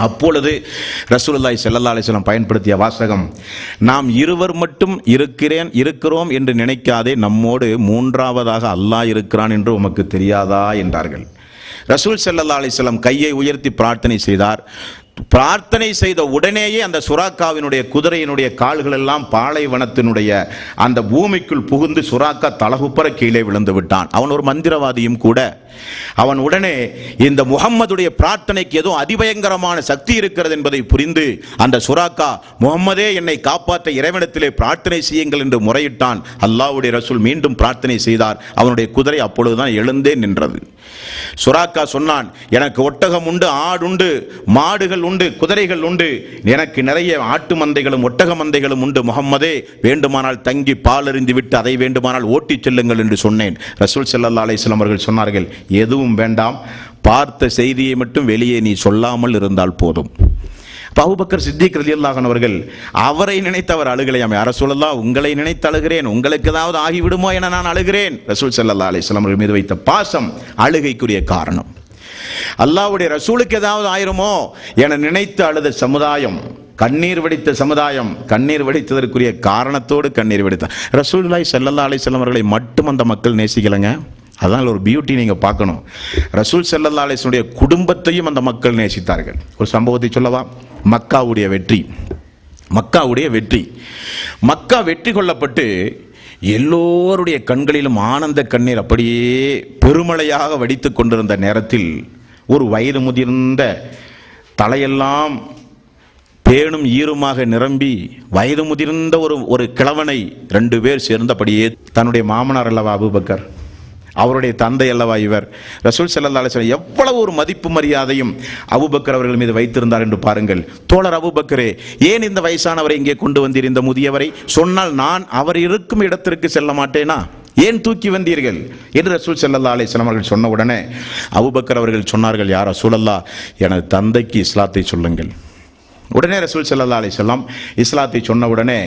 அப்பொழுது ரசூலுல்லாஹி ஸல்லல்லாஹு அலைஹி வஸல்லம் பயன்படுத்திய வாசகம், நாம் இருவர் மட்டும் இருக்கிறோம் என்று நினைக்காதே, நம்மோடு 3ஆவதாக அல்லாஹ் இருக்கிறான் என்று உமக்கு தெரியாதா என்றார்கள். ரசூல் ஸல்லல்லாஹு அலைஹி வஸல்லம் கையை உயர்த்தி பிரார்த்தனை செய்தார். பிரார்த்தனை செய்த உடனேயே அந்த சுராக்காவினுடைய குதிரையினுடைய கால்கள் எல்லாம் பாலைவனத்தினுடைய அந்த பூமிக்குள் புகுந்து சுராக்கா தலகுப்பற கீழே விழுந்து விட்டான். அவன் ஒரு மந்திரவாதியும் கூட. அவன் உடனே இந்த முஹம்மதுடைய பிரார்த்தனைக்கு ஏதோ அதிபயங்கரமான சக்தி இருக்கிறது என்பதை புரிந்து அந்த சுராக்கா, முஹம்மதே என்னை காப்பாற்ற இறைவனிடத்திலே பிரார்த்தனை செய்யுங்கள் என்று முறையிட்டான். அல்லாஹ்வுடைய ரசூல் மீண்டும் பிரார்த்தனை செய்தார். அவனுடைய குதிரை அப்பொழுதுதான் எழுந்தே நின்றது. சுராக்கா சொன்னான், எனக்கு ஒட்டகம் உண்டு, ஆடுண்டு, மாடுகள் உண்டு, குதிரைகள் உண்டு, எனக்கு நிறைய ஆட்டு மந்தைகளும் ஒட்டக மந்தைகளும் உண்டு, முஹம்மதே வேண்டுமானால் தங்கி பால் அறிந்து விட்டு அதை வேண்டுமானால் ஓட்டிச் செல்லுங்கள் என்று சொன்னேன். ரசூல் ஸல்லல்லாஹு அலைஹி வஸல்லம் அவர்கள் சொன்னார்கள், எதுவும் வேண்டாம், பார்த்த செய்தியை மட்டும் வெளியே நீ சொல்லாமல் இருந்தால் போதும். அபூபக்கர் சித்திக் ரலியல்லாஹு அன்ஹு அவர்கள் அவரை நினைத்து அவர் அழுகலையாம். யா ரசூலல்லாஹ், உங்களை நினைத்து அழுகிறேன், உங்களுக்கு ஏதாவது ஆகிவிடுமோ என நான் அழுகிறேன். ரசூல் ஸல்லல்லாஹு அலைஹி வஸல்லம் அவர்கள் மீது வைத்த பாசம் அழுகைக்குரிய காரணம். அல்லாஹ்வுடைய ரசூலுக்கு ஏதாவது ஆயிருமோ என நினைத்து அழுத சமுதாயம், கண்ணீர் வடித்த சமுதாயம், கண்ணீர் வடித்ததற்குரிய காரணத்தோடு கண்ணீர் வடித்தார். ரசூலுல்லாஹி ஸல்லல்லாஹு அலைஹி வஸல்லம் அவர்களை மட்டும் அந்த மக்கள் நேசிக்கலைங்க. அதான் ஒரு பியூட்டி நீங்க பார்க்கணும். ரசூல் ஸல்லல்லாஹு அலைஹி வஸல்லம் குடும்பத்தையும் அந்த மக்கள் நேசித்தார்கள். ஒரு சம்பவத்தை சொல்லவா? மக்காவுடைய வெற்றி. மக்கா வெற்றி கொள்ளப்பட்டு எல்லோருடைய கண்களிலும் ஆனந்த கண்ணீர் அப்படியே பெருமழையாக வடித்துக் கொண்டிருந்த நேரத்தில் ஒரு வயது முதிர்ந்த, தலையெல்லாம் பேணும் ஈருமாக நிரம்பி வயது முதிர்ந்த ஒரு கிழவனை 2 பேர் சேர்ந்தபடியே, தன்னுடைய மாமனார் அல்லவா அபூபக்கர், அவருடைய தந்தை அல்லவா இவர், ரசூல் ஸல்லல்லாஹு அலைஹி வஸல்லம் எவ்வளவு ஒரு மதிப்பு மரியாதையும் அபூபக்கர் அவர்கள் மீது வைத்திருந்தார் என்று பாருங்கள். தோழர் அபூபக்கரே, ஏன் இந்த வயசானவரை இங்கே கொண்டு வந்தீர், இந்த முதியவரை? சொன்னால் நான் அவர் இருக்கும் இடத்திற்கு செல்ல மாட்டேனா? ஏன் தூக்கி வந்தீர்கள் என்று ரசூல் ஸல்லல்லாஹு அலைஹி வஸல்லம் அவர்கள் சொன்ன உடனே அபூபக்கர் அவர்கள் சொன்னார்கள், யா ரசூலல்லாஹ், எனது தந்தைக்கு இஸ்லாத்தை சொல்லுங்கள். உடனே ரசூல் ஸல்லல்லாஹு அலைஹி வஸல்லம் இஸ்லாத்தை சொன்ன உடனே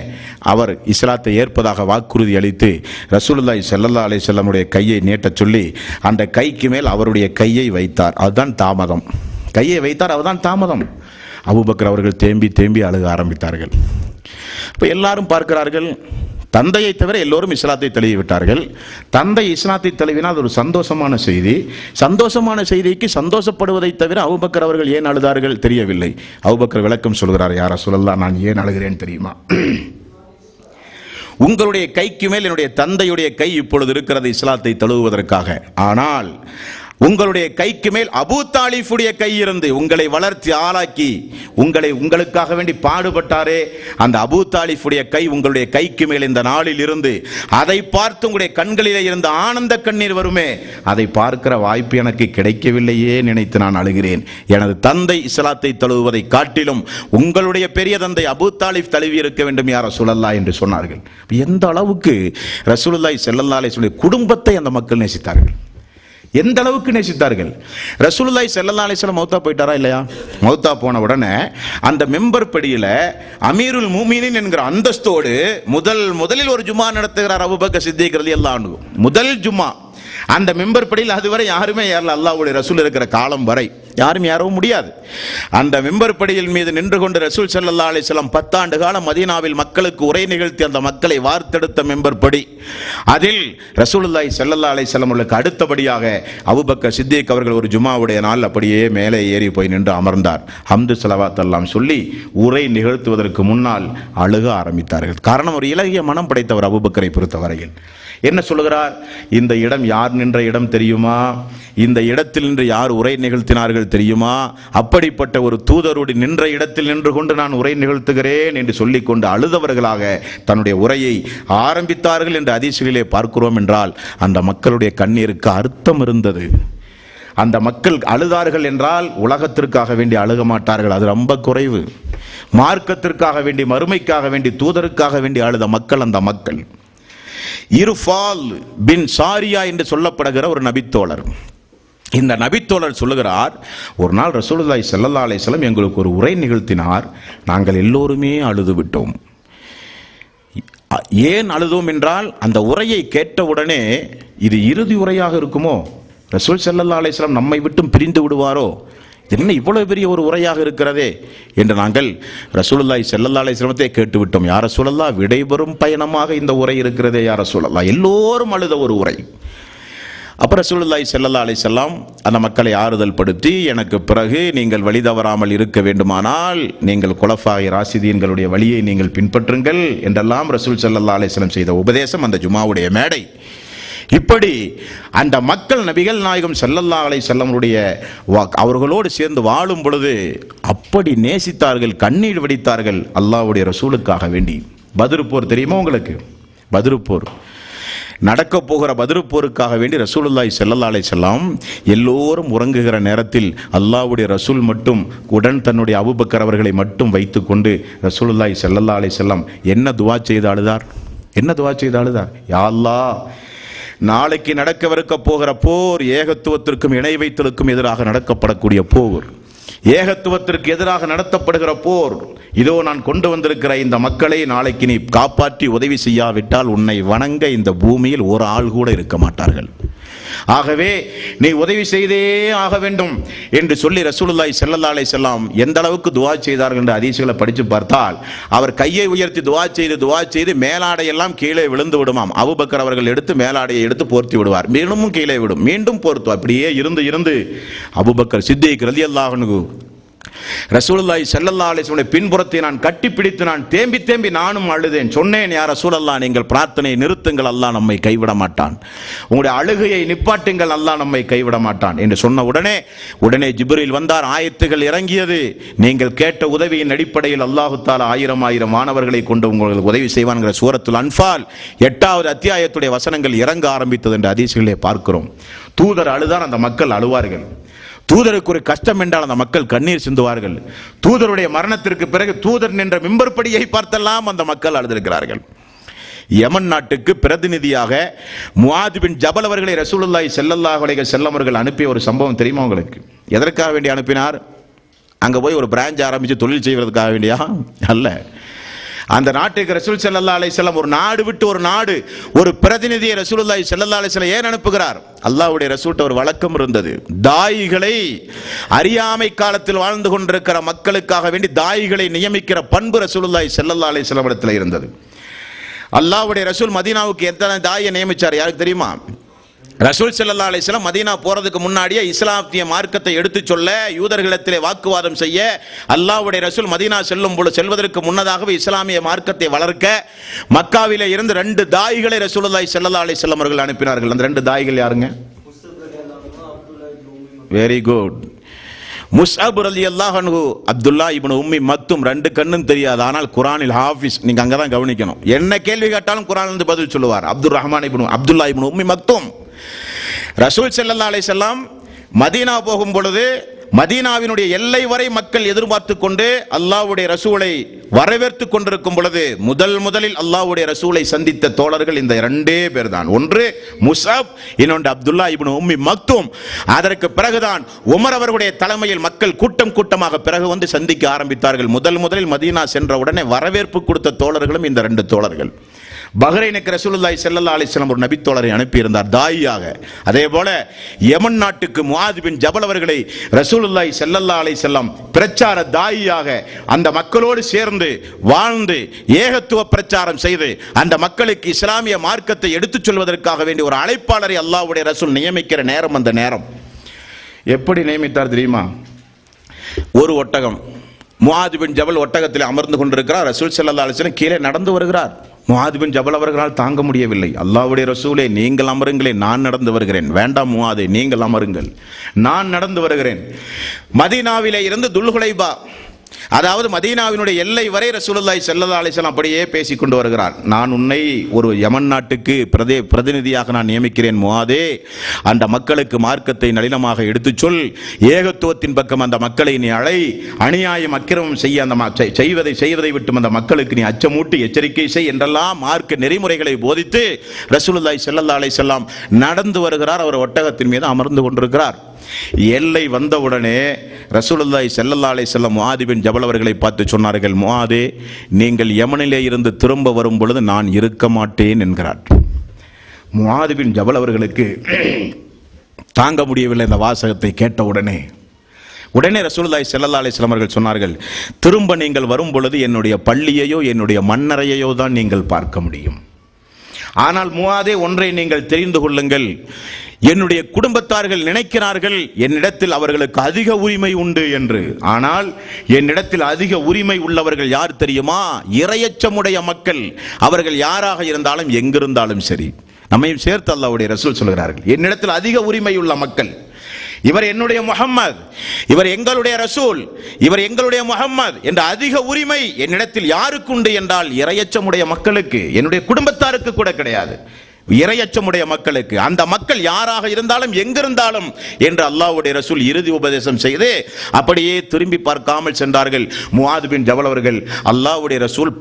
அவர் இஸ்லாத்தை ஏற்பதாக வாக்குறுதி அளித்து ரசூலுல்லாஹி ஸல்லல்லாஹு அலைஹி வஸல்லமுடைய கையை நீட்டச் சொல்லி அந்த கைக்கு மேல் அவருடைய கையை வைத்தார். அதுதான் தாமதம். கையை வைத்தார், அதுதான் தாமதம். அபூபக்கர் அவர்கள் தேம்பி அழுக ஆரம்பித்தார்கள். இப்போ எல்லாரும் பார்க்கிறார்கள், தந்தையை தவிர எல்லோரும் இஸ்லாத்தை தழுவி விட்டார்கள். தந்தை இஸ்லாத்தை தழுவினால் அது ஒரு சந்தோஷமான செய்தி. சந்தோஷமான செய்திக்கு சந்தோஷப்படுவதை தவிர அபூபக்கர் அவர்கள் ஏன் அழுதார்கள் தெரியவில்லை. அபூபக்கர் விளக்கம் சொல்கிறார், யா ரசூலல்லாஹ், நான் ஏன் அழுகிறேன் தெரியுமா? உங்களுடைய கைக்கு மேல் என்னுடைய தந்தையுடைய கை இப்பொழுது இருக்கிறது இஸ்லாத்தை தழுவுவதற்காக. ஆனால் உங்களுடைய கைக்கு மேல் அபூ தாலிபுடைய கை இருந்து உங்களை வளர்த்தி ஆளாக்கி உங்களுக்காக வேண்டி பாடுபட்டாரே, அந்த அபூ தாலிபுடைய கை உங்களுடைய கைக்கு மேல் இந்த நாளில் இருந்து அதை பார்த்து உங்களுடைய கண்களிலே இருந்த ஆனந்த கண்ணீர் வருமே, அதை பார்க்கிற வாய்ப்பு எனக்கு கிடைக்கவில்லையே நினைத்து நான் அழுகிறேன். எனது தந்தை இஸ்லாத்தை தழுவுவதை காட்டிலும் உங்களுடைய பெரிய தந்தை அபூ தாலிப் தழுவி இருக்க வேண்டும் யா ரசூலல்லாஹ் என்று சொன்னார்கள். எந்த அளவுக்கு ரசூலுல்லாஹி ஸல்லல்லாஹு அலைஹி வஸல்லம் குடும்பத்தை அந்த மக்கள் நேசித்தார்கள், எந்த அளவுக்கு நேசித்தார்கள். ரசூலுல்லாஹி ஸல்லல்லாஹு அலைஹி வஸல்லம் மௌத்தா போயிட்டாரா இல்லையா? மௌத்தா போன உடனே அந்த மெம்பர் படியில அமீருல் மூமினீன் என்கிற அந்தஸ்தோடு முதலில் ஒரு ஜும்மா நடத்துகிறார் அபூபக்கர் சித்திக் ரலியல்லாஹு அன்ஹு. முதல் ஜும்மா அந்த மெம்பர் படியில் அதுவரை யாருமே ஏறல. அல்லாஹ்வுடைய ரசூல் இருக்கிற காலம் வரை யாரும் ஏறவும் முடியாது. அந்த மெம்பர் படியில் மீது நின்று கொண்டு ரசூல் ஸல்லல்லாஹு அலைஹி வஸல்லம் 10 ஆண்டு காலம் மதீனாவில் மக்களுக்கு உரை நிகழ்த்தி அந்த மக்களை வார்த்தெடுத்த மெம்பர் படி. அதில் ரசூலுல்லாஹி ஸல்லல்லாஹு அலைஹி வஸல்லம் அவர்களுக்கு அடுத்தபடியாக அபூபக்கர் சித்திக் அவர்கள் ஒரு ஜும்மாவுடைய நாள் அப்படியே மேலே ஏறி போய் நின்று அமர்ந்தார். ஹம்து ஸலவாத் எல்லாம் சொல்லி உரை நிகழ்த்துவதற்கு முன்னால் அழுக ஆரம்பித்தார்கள். காரணம், ஒரு இலகிய மனம் படைத்தவர் அபூபக்கரை பொறுத்தவரையில். என்ன சொல்லுகிறார்? இந்த இடம் யார் நின்ற இடம் தெரியுமா? இந்த இடத்தில் நின்று யார் உரை நிகழ்த்தினார்கள் தெரியுமா? அப்படிப்பட்ட ஒரு தூதரோடு நின்ற இடத்தில் நின்று கொண்டு நான் உரை நிகழ்த்துகிறேன் என்று சொல்லிக்கொண்டு அழுதவர்களாக தன்னுடைய உரையை ஆரம்பித்தார்கள் என்று ஹதீஸ்களிலே பார்க்கிறோம். என்றால் அந்த மக்களுடைய கண்ணீருக்கு அர்த்தம் இருந்தது. அந்த மக்கள் அழுதார்கள் என்றால் உலகத்திற்காக வேண்டி அழுக மாட்டார்கள், அது ரொம்ப குறைவு. மார்க்கத்திற்காக வேண்டி, மறுமைக்காக வேண்டி, தூதருக்காக வேண்டி அழுத மக்கள் அந்த மக்கள். இர்ஃபால் பின் சாரியா என்று சொல்லப்படுகிற ஒரு நபித்தோழர். இந்த நபித்தோழர் சொல்லுகிறார், ஒரு நாள் ரசூலுல்லாஹி ஸல்லல்லாஹு அலைஹி வஸல்லம் எங்களுக்கு ஒரு உரை நிகழ்த்தினார், நாங்கள் எல்லோருமே அழுது விட்டோம். ஏன் அழுதோம் என்றால், அந்த உரையை கேட்டவுடனே இது இறுதி உரையாக இருக்குமோ, ரசூல் ஸல்லல்லாஹு அலைஹி வஸல்லம் நம்மை விட்டும் பிரிந்து விடுவாரோ, என்ன இவ்வளவு பெரிய ஒரு உரையாக இருக்கிறதே என்று நாங்கள் ரசூலுல்லாஹி ஸல்லல்லாஹு அலைஹி வஸல்லத்தை கேட்டுவிட்டோம். யா ரசூலல்லாஹ், விடைபெறும் பயணமாக இந்த உரை இருக்கிறதே யா ரசூலல்லாஹ். எல்லோரும் அழுத ஒரு உரை. அப்போ ரசூலுல்லாஹி ஸல்லல்லாஹு அலைஹி வஸல்லம் அந்த மக்களை ஆறுதல் படுத்தி, எனக்கு பிறகு நீங்கள் வழி தவறாமல் இருக்க வேண்டுமானால் நீங்கள் குலஃபாய் ராஷிதீன்களுடைய வழியை நீங்கள் பின்பற்றுங்கள் என்றெல்லாம் ரசூல் ஸல்லல்லாஹு அலைஹி வஸல்லம் செய்த உபதேசம் அந்த ஜுமாவுடைய மேடை. இப்படி அந்த மக்கள் நபிகள் நாயகம் ஸல்லல்லாஹு அலைஹி வஸல்லம் அவர்களோடு சேர்ந்து வாழும் பொழுது அப்படி நேசித்தார்கள், கண்ணீர் வடித்தார்கள் அல்லாஹ்வுடைய ரசூலுக்காக வேண்டி. பத்ர் போர் தெரியுமா உங்களுக்கு? பத்ர் போர் நடக்க போகிற பத்ர் போருக்காக வேண்டி ரசூலுல்லாஹி ஸல்லல்லாஹு அலைஹி வஸல்லம் எல்லோரும் உறங்குகிற நேரத்தில் அல்லாஹ்வுடைய ரசூல் மட்டும் உடன் தன்னுடைய அபூபக்கர் அவர்களை மட்டும் வைத்துக்கொண்டு ரசூலுல்லாஹி ஸல்லல்லாஹு அலைஹி வஸல்லம் என்ன துஆ செய்து அழுதார்? என்ன துஆ செய்து அழுதார்? யா அல்லாஹ், நாளைக்கு நடக்கவிருக்க போகிற போர் ஏகத்துவத்திற்கும் இணை வைத்தலுக்கும் எதிராக நடக்கப்படக்கூடிய போர், ஏகத்துவத்திற்கு எதிராக நடத்தப்படுகிற போர். இதோ நான் கொண்டு வந்திருக்கிற இந்த மக்களை நாளைக்கு நீ காப்பாற்றி உதவி செய்யாவிட்டால் உன்னை வணங்க இந்த பூமியில் ஒரு ஆள் கூட இருக்க மாட்டார்கள். ஆகவே நீ உதவி செய்தே ஆக வேண்டும் என்று சொல்லி ரசூலுல்லாஹி ஸல்லல்லாஹு அலைஹி வஸல்லம் எந்த அளவுக்கு துஆ செய்தார்கள் என்று ஹதீஸ்களை படித்து பார்த்தால், அவர் கையை உயர்த்தி துஆ செய்து மேலாடை எல்லாம் கீழே விழுந்து விடுமாம். அபூபக்கர் அவர்கள் எடுத்து மேலாடையை எடுத்து போர்த்தி விடுவார், மீண்டும் கீழே விடும், மீண்டும் போர்த்துவார். அப்படியே இருந்து அபூபக்கர் சித்திக் ரலியல்லாஹு அன்ஹு ரசூலுல்லாஹி ஸல்லல்லாஹு அலைஹி வஸல்லம் பின்புறத்தை நான் கட்டிப்பிடித்து நான் தேம்பி நானும் அழுதேன். சொன்னேன், யா ரசூலல்லாஹ், நீங்கள் பிரார்த்தனையை நிறுத்துங்கள், அல்லாஹ் நம்மை கைவிட மாட்டான். உங்களுடைய அழுகையை நிப்பாட்டுங்கள், அல்லாஹ் நம்மை கைவிட மாட்டான் என்று சொன்ன உடனே ஜிப்ரீல் வந்தார், ஆயத்துகள் இறங்கியது. நீங்கள் கேட்ட உதவியின் அடிப்படையில் அல்லாஹு தஆலா 1000 மாணவர்களை கொண்டு உங்களுக்கு உதவி செய்வான்கிற சூரத்துல் அன்ஃபால் 8வது அத்தியாயத்துடைய வசனங்கள் இறங்க ஆரம்பித்தது என்று ஹதீஸ்களிலே பார்க்கிறோம். தூதர் அழுதார், அந்த மக்கள் அழுவார்கள். தூதருக்கு ஒரு கஷ்டம் என்றால் அந்த மக்கள் கண்ணீர் சிந்துவார்கள். தூதருடைய மரணத்திற்கு பிறகு தூதர் நின்ற மிம்பர்படியை பார்த்தெல்லாம் அந்த மக்கள் அழுதிருக்கிறார்கள். யமன் நாட்டுக்கு பிரதிநிதியாக முஆத் பின் ஜபல் அவர்களை ரசூலுல்லாஹி ஸல்லல்லாஹு அலைஹி வஸல்லம் அவர்கள் அனுப்பிய ஒரு சம்பவம் தெரியுமா உங்களுக்கு? எதற்காக வேண்டி அனுப்பினார்? அங்கே போய் ஒரு பிரான்ச் ஆரம்பித்து தொழில் செய்வதற்காக வேண்டியா? அல்ல. அந்த நாட்டுக்கு ரசூல் ஸல்லல்லாஹு அலைஹி வஸல்லம் ஒரு நாடு விட்டு ஒரு நாடு ஒரு பிரதிநிதியை ரசூலுல்லாஹி ஸல்லல்லாஹு அலைஹி வஸல்லம் ஏன் அனுப்புகிறார்? அல்லாஹ்வுடைய ரசூல்ட்ட ஒரு வழக்கம் இருந்தது. தாயிகளை, அறியாமை காலத்தில் வாழ்ந்து கொண்டிருக்கிற மக்களுக்காக வேண்டி தாயிகளை நியமிக்கிற பண்பு ரசூலுல்லாஹி ஸல்லல்லாஹு அலைஹி வஸல்லம் இடத்துல இருந்தது. அல்லாஹ்வுடைய ரசூல் மதீனாவுக்கு எத்தனை தாயை நியமிச்சார் யாருக்கு தெரியுமா? ரசூல் ஸல்லல்லாஹு அலைஹி வஸல்லம் மதீனா போறதுக்கு முன்னாடியே இஸ்லாமிய மார்க்கத்தை எடுத்து சொல்ல, யூதர்களிடத்திலே வாக்குவாதம் செய்ய, அல்லாஹ்வுடைய ரசூல் மதீனா செல்வதற்கு முன்னதாகவே இஸ்லாமிய மார்க்கத்தை வளர்க்க மக்காவிலே இருந்து 2 தாயிகளை ரசூலுல்லாஹி ஸல்லல்லாஹு அலைஹி வஸல்லம் அவர்கள் அனுப்பினார்கள். அந்த 2 தாயிகள் யாருங்க? Very good. முஸ்அப் ரலியல்லாஹு அன்ஹு, அப்துல்லா இப்னு உம்மி மக்தும். 2 கண்ணும் தெரியாது, ஆனால் குர்ஆனில் ஹாஃபிஸ். நீங்க அங்கதான் கவனிக்கணும். என்ன கேள்வி கேட்டாலும் குர்ஆன்ல இருந்து பதில் சொல்லுவார். அப்துல்லா இப்னு உம்மி மக்தும். ரசூல் ஸல்லல்லாஹு அலைஹி வஸல்லம் மதீனா போகும் பொழுது மதீனாவினுடைய எல்லை வரை மக்கள் எதிர்பார்த்து கொண்டு அல்லாஹ்வுடைய ரசூலை வரவேற்று கொண்டிருக்கும் பொழுது முதலில் அல்லாஹ்வுடைய ரசூலை சந்தித்த தோழர்கள் இந்த 2 பேர் தான். ஒன்று முஸ்அப், இன்னொன்று அப்துல்லா இப்னு உம்மி மக்தும். அதற்கு பிறகுதான் உமர் அவர்களுடைய தலைமையில் மக்கள் கூட்டமாக பிறகு வந்து சந்திக்க ஆரம்பித்தார்கள். முதலில் மதீனா சென்ற உடனே வரவேற்பு கொடுத்த தோழர்களும் இந்த 2 தோழர்கள். பஹ்ரைனுக்கு ரசூலுல்லாஹி ஸல்லல்லாஹு அலைஹி வஸல்லம் ஒரு நபி தோழரை அனுப்பியிருந்தார் தாயியாக. அதே போல யமன் நாட்டுக்கு முஆத் பின் ஜபல் அவர்களை ரசூலுல்லாஹி ஸல்லல்லாஹு அலைஹி வஸல்லம் பிரச்சார தாயியாக அந்த மக்களோடு சேர்ந்து வாழ்ந்து ஏகத்துவ பிரச்சாரம் செய்து அந்த மக்களுக்கு இஸ்லாமிய மார்க்கத்தை எடுத்துச் சொல்வதற்காக வேண்டிய ஒரு அழைப்பாளரை அல்லாஹ்வுடைய ரசூல் நியமிக்கிற நேரம். அந்த நேரம் எப்படி நியமித்தார் தெரியுமா? ஒரு ஒட்டகம், முஆத் பின் ஜபல் ஒட்டகத்தில் அமர்ந்து கொண்டிருக்கிறார். ரசூல் ஸல்லல்லாஹு அலைஹி வஸல்லம் கீழே நடந்து வருகிறார். முஆத் பின் ஜபல் அவர்களால் தாங்க முடியவில்லை. அல்லாஹ்வுடைய ரசூலே, நீங்கள் அமருங்களேன், நான் நடந்து வருகிறேன். வேண்டாம் முஆதே, நீங்கள் அமருங்கள், நான் நடந்து வருகிறேன். மதீனாவிலே இருந்து துல்ஹுலைபா, அதாவது மதீனாவினுடைய எல்லை வரை ரசூலுல்லாஹி ஸல்லல்லாஹு அலைஹி வஸல்லம் அப்படியே பேசிக் கொண்டு வருகிறார். நான் உன்னை ஒரு யமன் நாட்டுக்கு பிரதிநிதியாக நான் நியமிக்கிறேன் முஆதே. அந்த மக்களுக்கு மார்க்கத்தை நளினமாக எடுத்துச் சொல், ஏகத்துவத்தின் பக்கம் அந்த மக்களை நீ அழை, அநியாயம் அக்கிரமம் செய்ய அந்த செய்வதை விட்டு அந்த மக்களுக்கு நீ அச்சமூட்டி எச்சரிக்கை செய் என்றெல்லாம் மார்க்க நெறிமுறைகளை போதித்து ரசூலுல்லாஹி ஸல்லல்லாஹு அலைஹி வஸல்லம் நடந்து வருகிறார். அவர் ஒட்டகத்தின் மீது அமர்ந்து கொண்டிருக்கிறார். எல்லை வந்தவுடனே ரசூலுல்லாஹி ஸல்லல்லாஹு அலைஹி வஸல்லம் முஆத் பின் ஜபல் அவர்களை பார்த்து சொன்னார்கள், முஆதே, நீங்கள் யமனிலே இருந்து திரும்ப வரும் பொழுது நான் இருக்க மாட்டேன் என்கிறார். முஆத் பின் ஜபல் அவர்களுக்கு தாங்க முடியவில்லை. இந்த வாசகத்தை கேட்ட உடனே ரசூலுல்லாஹி ஸல்லல்லாஹு அலைஹி வஸல்லம் அவர்கள் சொன்னார்கள், திரும்ப நீங்கள் வரும் பொழுது என்னுடைய பள்ளியையோ என்னுடைய மண்ணறையையோ தான் நீங்கள் பார்க்க முடியும். ஆனால் முஆதே, ஒன்றை நீங்கள் தெரிந்து கொள்ளுங்கள், என்னுடைய குடும்பத்தார்கள் நினைக்கிறார்கள் என்னிடத்தில் அவர்களுக்கு அதிக உரிமை உண்டு என்று. ஆனால் என்னிடத்தில் அதிக உரிமை உள்ளவர்கள் யார் தெரியுமா? இறையச்சமுடைய மக்கள். அவர்கள் யாராக இருந்தாலும் எங்கிருந்தாலும் சரி. நம்மையும் சேர்த்து அல்லாஹ்வுடைய ரசூல் சொல்கிறார்கள், என்னிடத்தில் அதிக உரிமை உள்ள மக்கள், இவர் என்னுடைய முஹம்மது, இவர் எங்களுடைய ரசூல், இவர் எங்களுடைய முஹம்மது என்ற அதிக உரிமை என்னிடத்தில் யாருக்கு உண்டு என்றால் இறையச்சமுடைய மக்களுக்கு, என்னுடைய குடும்பத்தாருக்கு கூட கிடையாது, இறையச்சமுடைய மக்களுக்கு. அந்த மக்கள் யாராக இருந்தாலும் எங்கிருந்தாலும் என்று அல்லாஹ்வுடைய ரசூல் இறுதி உபதேசம் செய்து அப்படியே திரும்பி பார்க்காமல் சென்றார்கள். முஆத் பின் ஜபல் அவர்கள் அல்லாஹ்வுடைய ரசூல்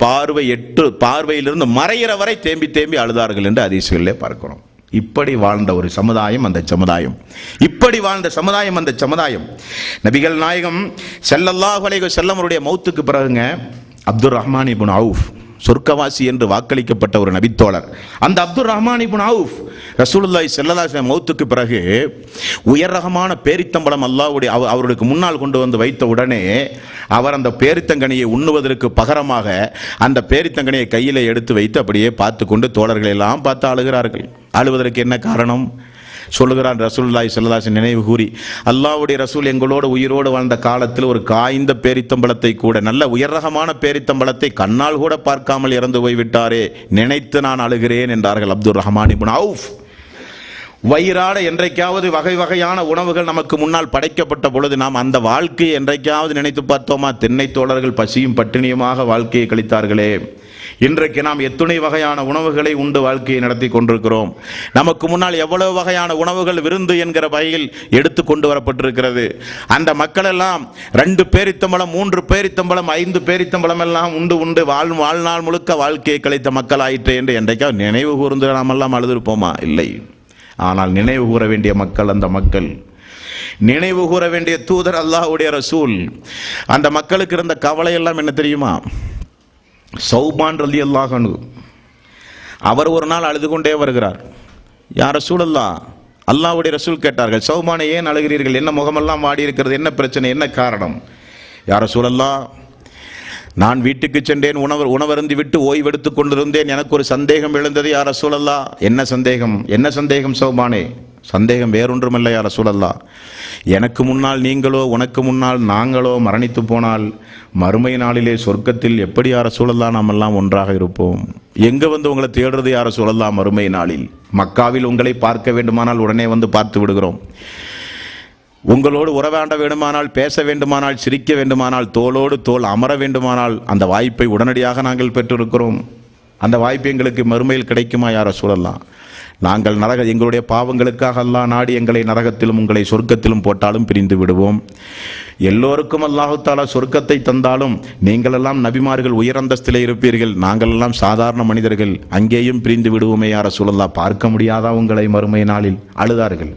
பார்வையிலிருந்து மறையிற வரை தேம்பி அழுதார்கள் என்று ஹதீஸ்களிலே பார்க்கிறோம். இப்படி வாழ்ந்த ஒரு சமுதாயம் அந்த சமுதாயம். இப்படி வாழ்ந்த சமுதாயம் அந்த சமுதாயம். நபிகள் நாயகம் ஸல்லல்லாஹு அலைஹி வஸல்லம் அவருடைய மௌத்துக்கு பிறகுங்க அப்துர் ரஹ்மான் இப்னு அவுஃப் சொர்க்கவாசி என்று வாக்களிக்கப்பட்ட ஒரு நபித்தோழர். அந்த அப்துர் ரஹ்மான் இப்னு அவுஃப் ரசூலுல்லாஹி ஸல்லல்லாஹு அலைஹி வஸல்லம் மௌத்துக்கு பிறகு உயர் ரகமான பேரித்தம்பழம் அல்லாஹ்வுடைய அவர்களுக்கு முன்னால் கொண்டு வந்து வைத்த உடனே அவர் அந்த பேரித்தங்கனியை உண்ணுவதற்கு பகரமாக அந்த பேரித்தங்கனியை கையில் எடுத்து வைத்து அப்படியே பார்த்து கொண்டு தோழர்களை எல்லாம் பார்த்து அழுகிறார்கள். அழுவதற்கு என்ன காரணம்? சொல்லுகிறான் ரசூலுல்லாஹி ஸல்லல்லாஹு அலைஹி வஸல்லம் நினைவு கூறி, அல்லாஹ்வுடைய ரசூல் எங்களோடு உயிரோடு வாழ்ந்த காலத்தில் ஒரு காய்ந்த பேரித்தம்பழத்தை கூட, நல்ல உயர் ரகமான பேரித்தம்பழத்தை கண்ணால் கூட பார்க்காமல் இறந்து போய்விட்டாரே, நினைத்து நான் அழுகிறேன் என்றார்கள் அப்துர் ரஹ்மான் இப்னு அவுஃப். வயிறாட என்றைக்காவது வகை வகையான உணவுகள் நமக்கு முன்னால் படைக்கப்பட்ட பொழுது நாம் அந்த வாழ்க்கையை என்றைக்காவது நினைத்து பார்த்தோமா? தென்னை தோழர்கள் பசியும் பட்டினியுமாக வாழ்க்கையை கழித்தார்களே. இன்றைக்கு நாம் எத்துணை வகையான உணவுகளை உண்டு வாழ்க்கையை நடத்தி கொண்டிருக்கிறோம். நமக்கு முன்னால் எவ்வளவு வகையான உணவுகள் விருந்து என்கிற வகையில் எடுத்து கொண்டு வரப்பட்டிருக்கிறது. அந்த மக்கள் எல்லாம் 2 பேரித்தம்பழம் 3 பேரித்தம்பழம் 5 பேரித்தம்பழம் எல்லாம் உண்டு வாழ்நாள் முழுக்க வாழ்க்கையை கழித்த மக்கள் ஆயிற்று என்று என்றைக்காவது நினைவு கூர்ந்து நாம் எல்லாம் அழுதிருப்போமா? இல்லை. ஆனால் நினைவு கூற வேண்டிய மக்கள் அந்த மக்கள், நினைவு கூற வேண்டிய தூதர் அல்லாஹ்வுடைய ரசூல். அந்த மக்களுக்கு இருந்த கவலை எல்லாம் என்ன தெரியுமா? சௌபான் ரலியல்லாஹு அன்ஹு அவர் ஒரு நாள் அழுது கொண்டே வருகிறார். யா ரசூலல்லாஹ், அல்லாஹ்வுடைய ரசூல் கேட்டார்கள், சௌபானை ஏன் அழுகிறீர்கள்? என்ன முகமெல்லாம் வாடி இருக்கிறது? என்ன பிரச்சனை? என்ன காரணம்? யா ரசூலல்லாஹ், நான் வீட்டுக்கு சென்றேன், உணவருந்தி விட்டு ஓய்வெடுத்துக் கொண்டிருந்தேன். எனக்கு ஒரு சந்தேகம் எழுந்தது, யா ரசூலல்லாஹ். என்ன சந்தேகம் சௌபானே? சந்தேகம் வேறொன்றுமல்ல யா ரசூலல்லாஹ், எனக்கு முன்னால் நீங்களோ உனக்கு முன்னால் நாங்களோ மரணித்து போனால் மறுமை நாளிலே சொர்க்கத்தில் எப்படி யா ரசூலல்லாஹ் நாம் எல்லாம் ஒன்றாக இருப்போம்? எங்க வந்து உங்களை தேடுறது யா ரசூலல்லாஹ்? மறுமை நாளில் மக்காவில் உங்களை பார்க்க வேண்டுமானால் உடனே வந்து பார்த்து விடுகிறோம். உங்களோடு உறவாட வேண்டுமானால், பேச வேண்டுமானால், சிரிக்க வேண்டுமானால், தோளோடு தோள் அமர வேண்டுமானால் அந்த வாய்ப்பை உடனடியாக நாங்கள் பெற்றிருக்கிறோம். அந்த வாய்ப்பு எங்களுக்கு மறுமையில் கிடைக்குமா யா ரசூலல்லாஹ்? நாங்கள் எங்களுடைய பாவங்களுக்காக அல்லாஹ் நாடி எங்களை நரகத்திலும் உங்களை சொர்க்கத்திலும் போட்டாலும் பிரிந்து விடுவோம். எல்லோருக்கும் அல்லாஹு தஆலா சொர்க்கத்தை தந்தாலும் நீங்கள் எல்லாம் நபிமார்கள் உயர் அந்தஸ்திலே இருப்பீர்கள், நாங்கள் எல்லாம் சாதாரண மனிதர்கள், அங்கேயும் பிரிந்து விடுவோமே யா ரசூலல்லாஹ், பார்க்க முடியாதா உங்களை மறுமை நாளில்? அழுதார்கள்.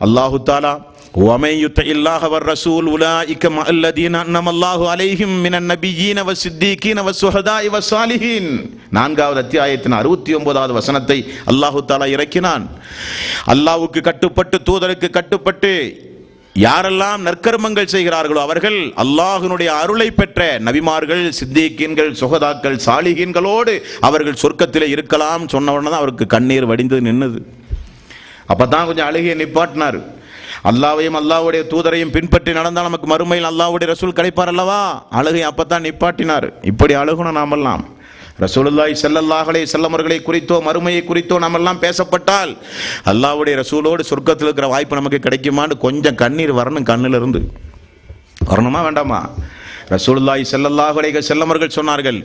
அல்லாஹு தஆலா وَمَن يُطِعِ اللَّهَ وَالرَّسُولَ أُولَٰئِكَ مَعَ الَّذِينَ أَنْعَمَ اللَّهُ عَلَيْهِم مِّنَ النَّبِيِّينَ وَالصِّدِّيقِينَ وَالشُّهَدَاءِ وَالصَّالِحِينَ. 4வது அத்தியாயத்தின் 69வது வசனத்தை அல்லாஹு தஆலா இறக்கினான். அல்லாஹ்வுக்கு கட்டுப்பட்டு, தூதருக்கு கட்டுப்பட்டு யாரெல்லாம் நற்கர்மங்கள் செய்கிறார்களோ அவர்கள் அல்லாஹ்வினுடைய அருளை பெற்ற நபிமார்கள், சித்தீக்கீன்கள், சுஹதாக்கள், சாலிஹீன்களோடு அவர்கள் சொர்க்கத்திலே இருக்கலாம் சொன்ன உடனே தான் அவருக்கு கண்ணீர் வடிந்து நின்னது. அப்பதான் கொஞ்சம் அழுகையை நிப்பாட்டினார். அல்லாஹ்வையும் அல்லாஹ்வுடைய தூதரையும் பின்பற்றி நடந்தால் நமக்கு மறுமையில் அல்லாஹ்வுடைய ரசூல் கிடைப்பார் அல்லவா? அழுகை அப்பதான் நிப்பாட்டினார். இப்படி அழுகணும் நாமெல்லாம். ரசூலுல்லாஹி ஸல்லல்லாஹு அலைஹி வஸல்லம் அவர்களை குறித்தோ மறுமையை குறித்தோ நாமெல்லாம் பேசப்பட்டால் அல்லாஹ்வுடைய ரசூலோடு சொர்க்கத்தில் இருக்கிற வாய்ப்பு நமக்கு கிடைக்குமான்னு கொஞ்சம் கண்ணீர் வரணும். கண்ணிலிருந்து வரணுமா வேண்டாமா? ரசூலுல்லாஹி ஸல்லல்லாஹு அலைஹி வஸல்லம் அவர்கள் சொன்னார்கள்,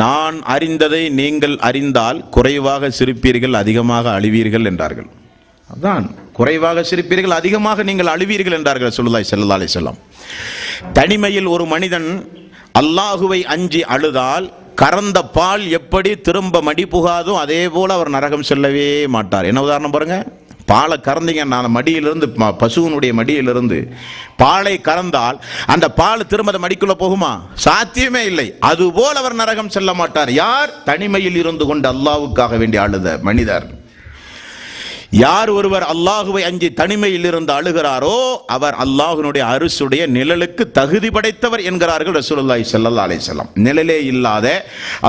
நான் அறிந்ததை நீங்கள் அறிந்தால் குறைவாக சிரிப்பீர்கள், அதிகமாக அழுவீர்கள் என்றார்கள். அதான், குறைவாக சிரிப்பீர்கள், அதிகமாக நீங்கள் அழுவீர்கள் என்றார்கள் ரசூலுல்லாஹி ஸல்லல்லாஹு அலைஹி வஸல்லம். தனிமையில் ஒரு மனிதன் அல்லாஹுவை அஞ்சி அழுதால் கறந்த பால் எப்படி திரும்ப மடி புகாதோ அதே போல அவர் நரகம் செல்லவே மாட்டார். என்ன உதாரணம் பாருங்க. பாலை கறந்தீங்க, நான் மடியிலிருந்து, பசுவனுடைய மடியிலிருந்து பாலை கறந்தால் அந்த பால் திரும்ப மடிக்குள்ள போகுமா? சாத்தியமே இல்லை. அதுபோல் அவர் நரகம் செல்ல மாட்டார். யார்? தனிமையில் இருந்து கொண்டு அல்லாஹ்வுக்காக வேண்டி அழுத மனிதர். யார் ஒருவர் அல்லாஹுவை அஞ்சி தனிமையில் இருந்து அழுகிறாரோ அவர் அல்லாஹ்வினுடைய அரிசுடைய நிழலுக்கு தகுதி படைத்தவர் என்கிறார்கள் ரசூலுல்லாஹி ஸல்லல்லாஹு அலைஹி வஸல்லம். நிழலே இல்லாத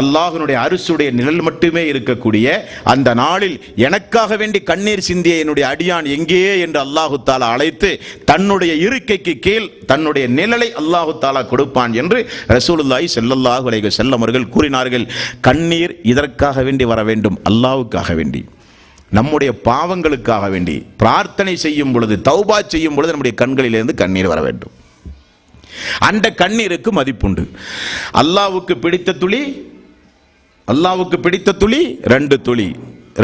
அல்லாஹ்வினுடைய அரிசுடைய நிழல் மட்டுமே இருக்கக்கூடிய அந்த நாளில் எனக்காக வேண்டி கண்ணீர் சிந்திய என்னுடைய அடியான் எங்கே என்று அல்லாஹு தஆலா அழைத்து தன்னுடைய இருக்கைக்கு கீழ் தன்னுடைய நிழலை அல்லாஹு தஆலா கொடுப்பான் என்று ரசூலுல்லாஹி ஸல்லல்லாஹு அலைஹி வஸல்லம் அவர்கள் கூறினார்கள். கண்ணீர் இதற்காக வேண்டி வர வேண்டும், அல்லாஹ்வுக்காக வேண்டி, நம்முடைய பாவங்களுக்காக வேண்டி பிரார்த்தனை செய்யும் பொழுது, தௌபா செய்யும் பொழுது நம்முடைய கண்களிலிருந்து கண்ணீர் வர வேண்டும். அந்த கண்ணீருக்கு மதிப்புண்டு. அல்லாஹ்வுக்கு பிடித்த துளி, அல்லாஹ்வுக்கு பிடித்த துளி 2 துளி.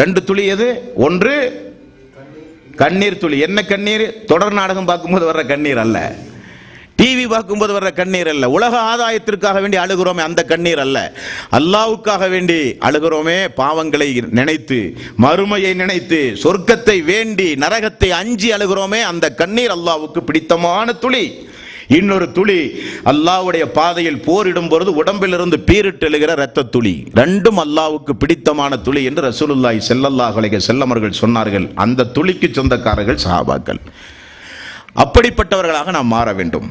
2 துளி எது? ஒன்று கண்ணீர் துளி. என்ன கண்ணீர்? தொடர் நாடகம் பார்க்கும்போது வர்ற கண்ணீர் அல்ல, டிவி பார்க்கும்போது வர்ற கண்ணீர் அல்ல, உலக ஆதாயத்திற்காக வேண்டி அழுகிறோமே அந்த கண்ணீர் அல்ல, அல்லாஹ்வுக்காக வேண்டி அழுகிறோமே, பாவங்களை நினைத்து, மறுமையை நினைத்து, சொர்க்கத்தை வேண்டி, நரகத்தை அஞ்சி அழுகிறோமே அந்த கண்ணீர் அல்லாஹ்வுக்கு பிடித்தமான துளி. இன்னொரு துளி அல்லாஹ்வுடைய பாதையில் போரிடும் பொழுது உடம்பிலிருந்து பீரிட்டு எழுகிற இரத்த துளி. 2ம் அல்லாஹ்வுக்கு பிடித்தமான துளி என்று ரசூலுல்லாஹி ஸல்லல்லாஹு அலைஹி வஸல்லம் அவர்கள் சொன்னார்கள். அந்த துளிக்கு சொந்தக்காரர்கள் சஹாபாக்கள். அப்படிப்பட்டவர்களாக நாம் மாற வேண்டும்.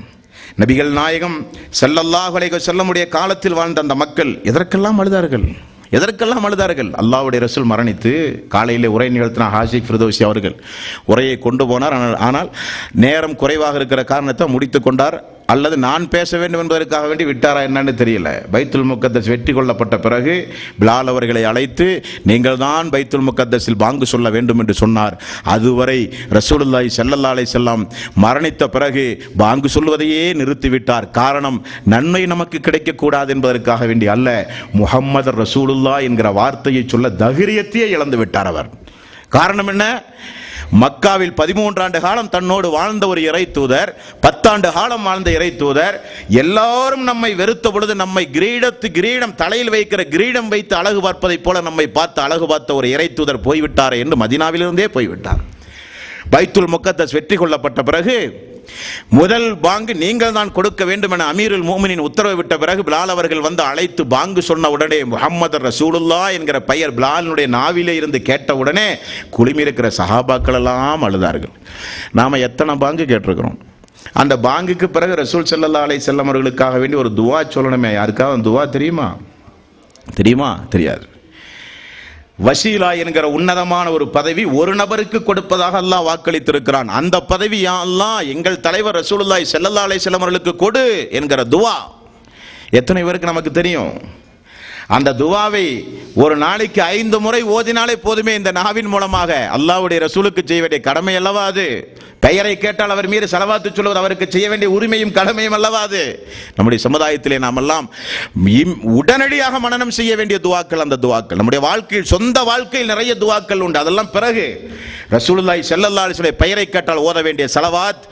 நபிகள் நாயகம் ஸல்லல்லாஹு அலைஹி வஸல்லம் உடைய காலத்தில் வாழ்ந்த அந்த மக்கள் எதற்கெல்லாம் அழுதார்கள்? எதற்கெல்லாம் அழுதார்கள்? அல்லாஹ்வுடைய ரசூல் மரணித்து காலையிலே உரை நிகழ்த்தின ஹாஜிக் ஃபிர்தௌசி அவர்கள் உரையை கொண்டு போனார். ஆனால் நேரம் குறைவாக இருக்கிற காரணத்தை முடித்து கொண்டார். அல்லது நான் பேச வேண்டும் என்பதற்காக வேண்டி விட்டாரா என்னன்னு தெரியல. பைத்துல் முக்கத்தஸ் வெற்றி கொள்ளப்பட்ட பிறகு பிலால் அவர்களை அழைத்து நீங்கள் தான் பைத்துல் முக்கத்தஸில் பாங்கு சொல்ல வேண்டும் என்று சொன்னார். அதுவரை ரசூலுல்லாஹி ஸல்லல்லாஹு அலைஹி வஸல்லம் மரணித்த பிறகு பாங்கு சொல்வதையே நிறுத்திவிட்டார். காரணம், நன்மை நமக்கு கிடைக்கக்கூடாது என்பதற்காக வேண்டி அல்ல, முஹம்மது ரசூலுல்லாஹ் என்கிற வார்த்தையை சொல்ல தைரியத்தையே இழந்து விட்டார் அவர். காரணம் என்ன? மக்காவில் 13 ஆண்டு காலம் தன்னோடு வாழ்ந்த ஒரு இறை தூதர், 10 ஆண்டு காலம் வாழ்ந்த இறை தூதர், எல்லாரும் நம்மை வெறுத்த பொழுது நம்மை கிரீடம் தலையில் வைக்கிற கிரீடம் வைத்து அழகு பார்ப்பதை போல நம்மை பார்த்து அழகு பார்த்த ஒரு இறை தூதர் போய்விட்டார் என்று மதீனாவிலிருந்தே போய்விட்டார். பைத்துல் முக்கத்தஸ் வெற்றி கொள்ளப்பட்ட பிறகு முதல் பாங்கு நீங்கள் தான் கொடுக்க வேண்டும் என அமீருல் மோமினின் உத்தரவு விட்ட பிறகு பிலால் அவர்கள் வந்து அழைத்து பாங்கு சொன்ன உடனே முஹம்மது ரசூலுல்லாஹ் என்கிற பெயர் பிலாலுடைய நாவிலே இருந்து கேட்ட உடனே குழுமி இருக்கிற சஹாபாக்கள் எல்லாம் அழுதார்கள். நாம எத்தனை பாங்கு கேட்டிருக்கிறோம்? அந்த பாங்குக்கு பிறகு ரசூல் ஸல்லல்லாஹு அலைஹி வஸல்லம் அவர்களுக்காக வேண்டி ஒரு துவா சொல்லணுமே. யாருக்காவது துவா தெரியுமா? தெரியாது. வசீலா என்கிற உன்னதமான ஒரு பதவி ஒரு நபருக்கு கொடுப்பதாக அல்லாஹ் வாக்களித்திருக்கிறான். அந்த பதவி யா அல்லாஹ் எங்கள் தலைவர் ரசூலுல்லாஹி ஸல்லல்லாஹு அலைஹி வஸல்லம் அவர்களுக்கு கொடு என்கிற துவா எத்தனை பேருக்கு நமக்கு தெரியும்? அந்த துவாவை ஒரு நாளைக்கு 5 முறை ஓதினாலே போதுமே. இந்த நாவின் மூலமாக அல்லாஹ்வுடைய ரசூலுக்கு செய்ய வேண்டிய கடமை அல்லவா அது? பெயரை கேட்டால் அவர் மீது ஸலவாத்து சொல்வது அவருக்கு செய்ய வேண்டிய உரிமையும் கடமையும் அல்லவா அது? நம்முடைய சமுதாயத்திலே நாம் எல்லாம் உடனடியாக மனனம் செய்ய வேண்டிய துவாக்கள் அந்த துவாக்கள். நம்முடைய வாழ்க்கையில், சொந்த வாழ்க்கையில் நிறைய துவாக்கள் உண்டு. அதெல்லாம் பிறகு ரசூலுல்லாஹி ஸல்லல்லாஹு அலைஹி வஸல்லம் பெயரை கேட்டால் ஓத வேண்டிய ஸலவாத்,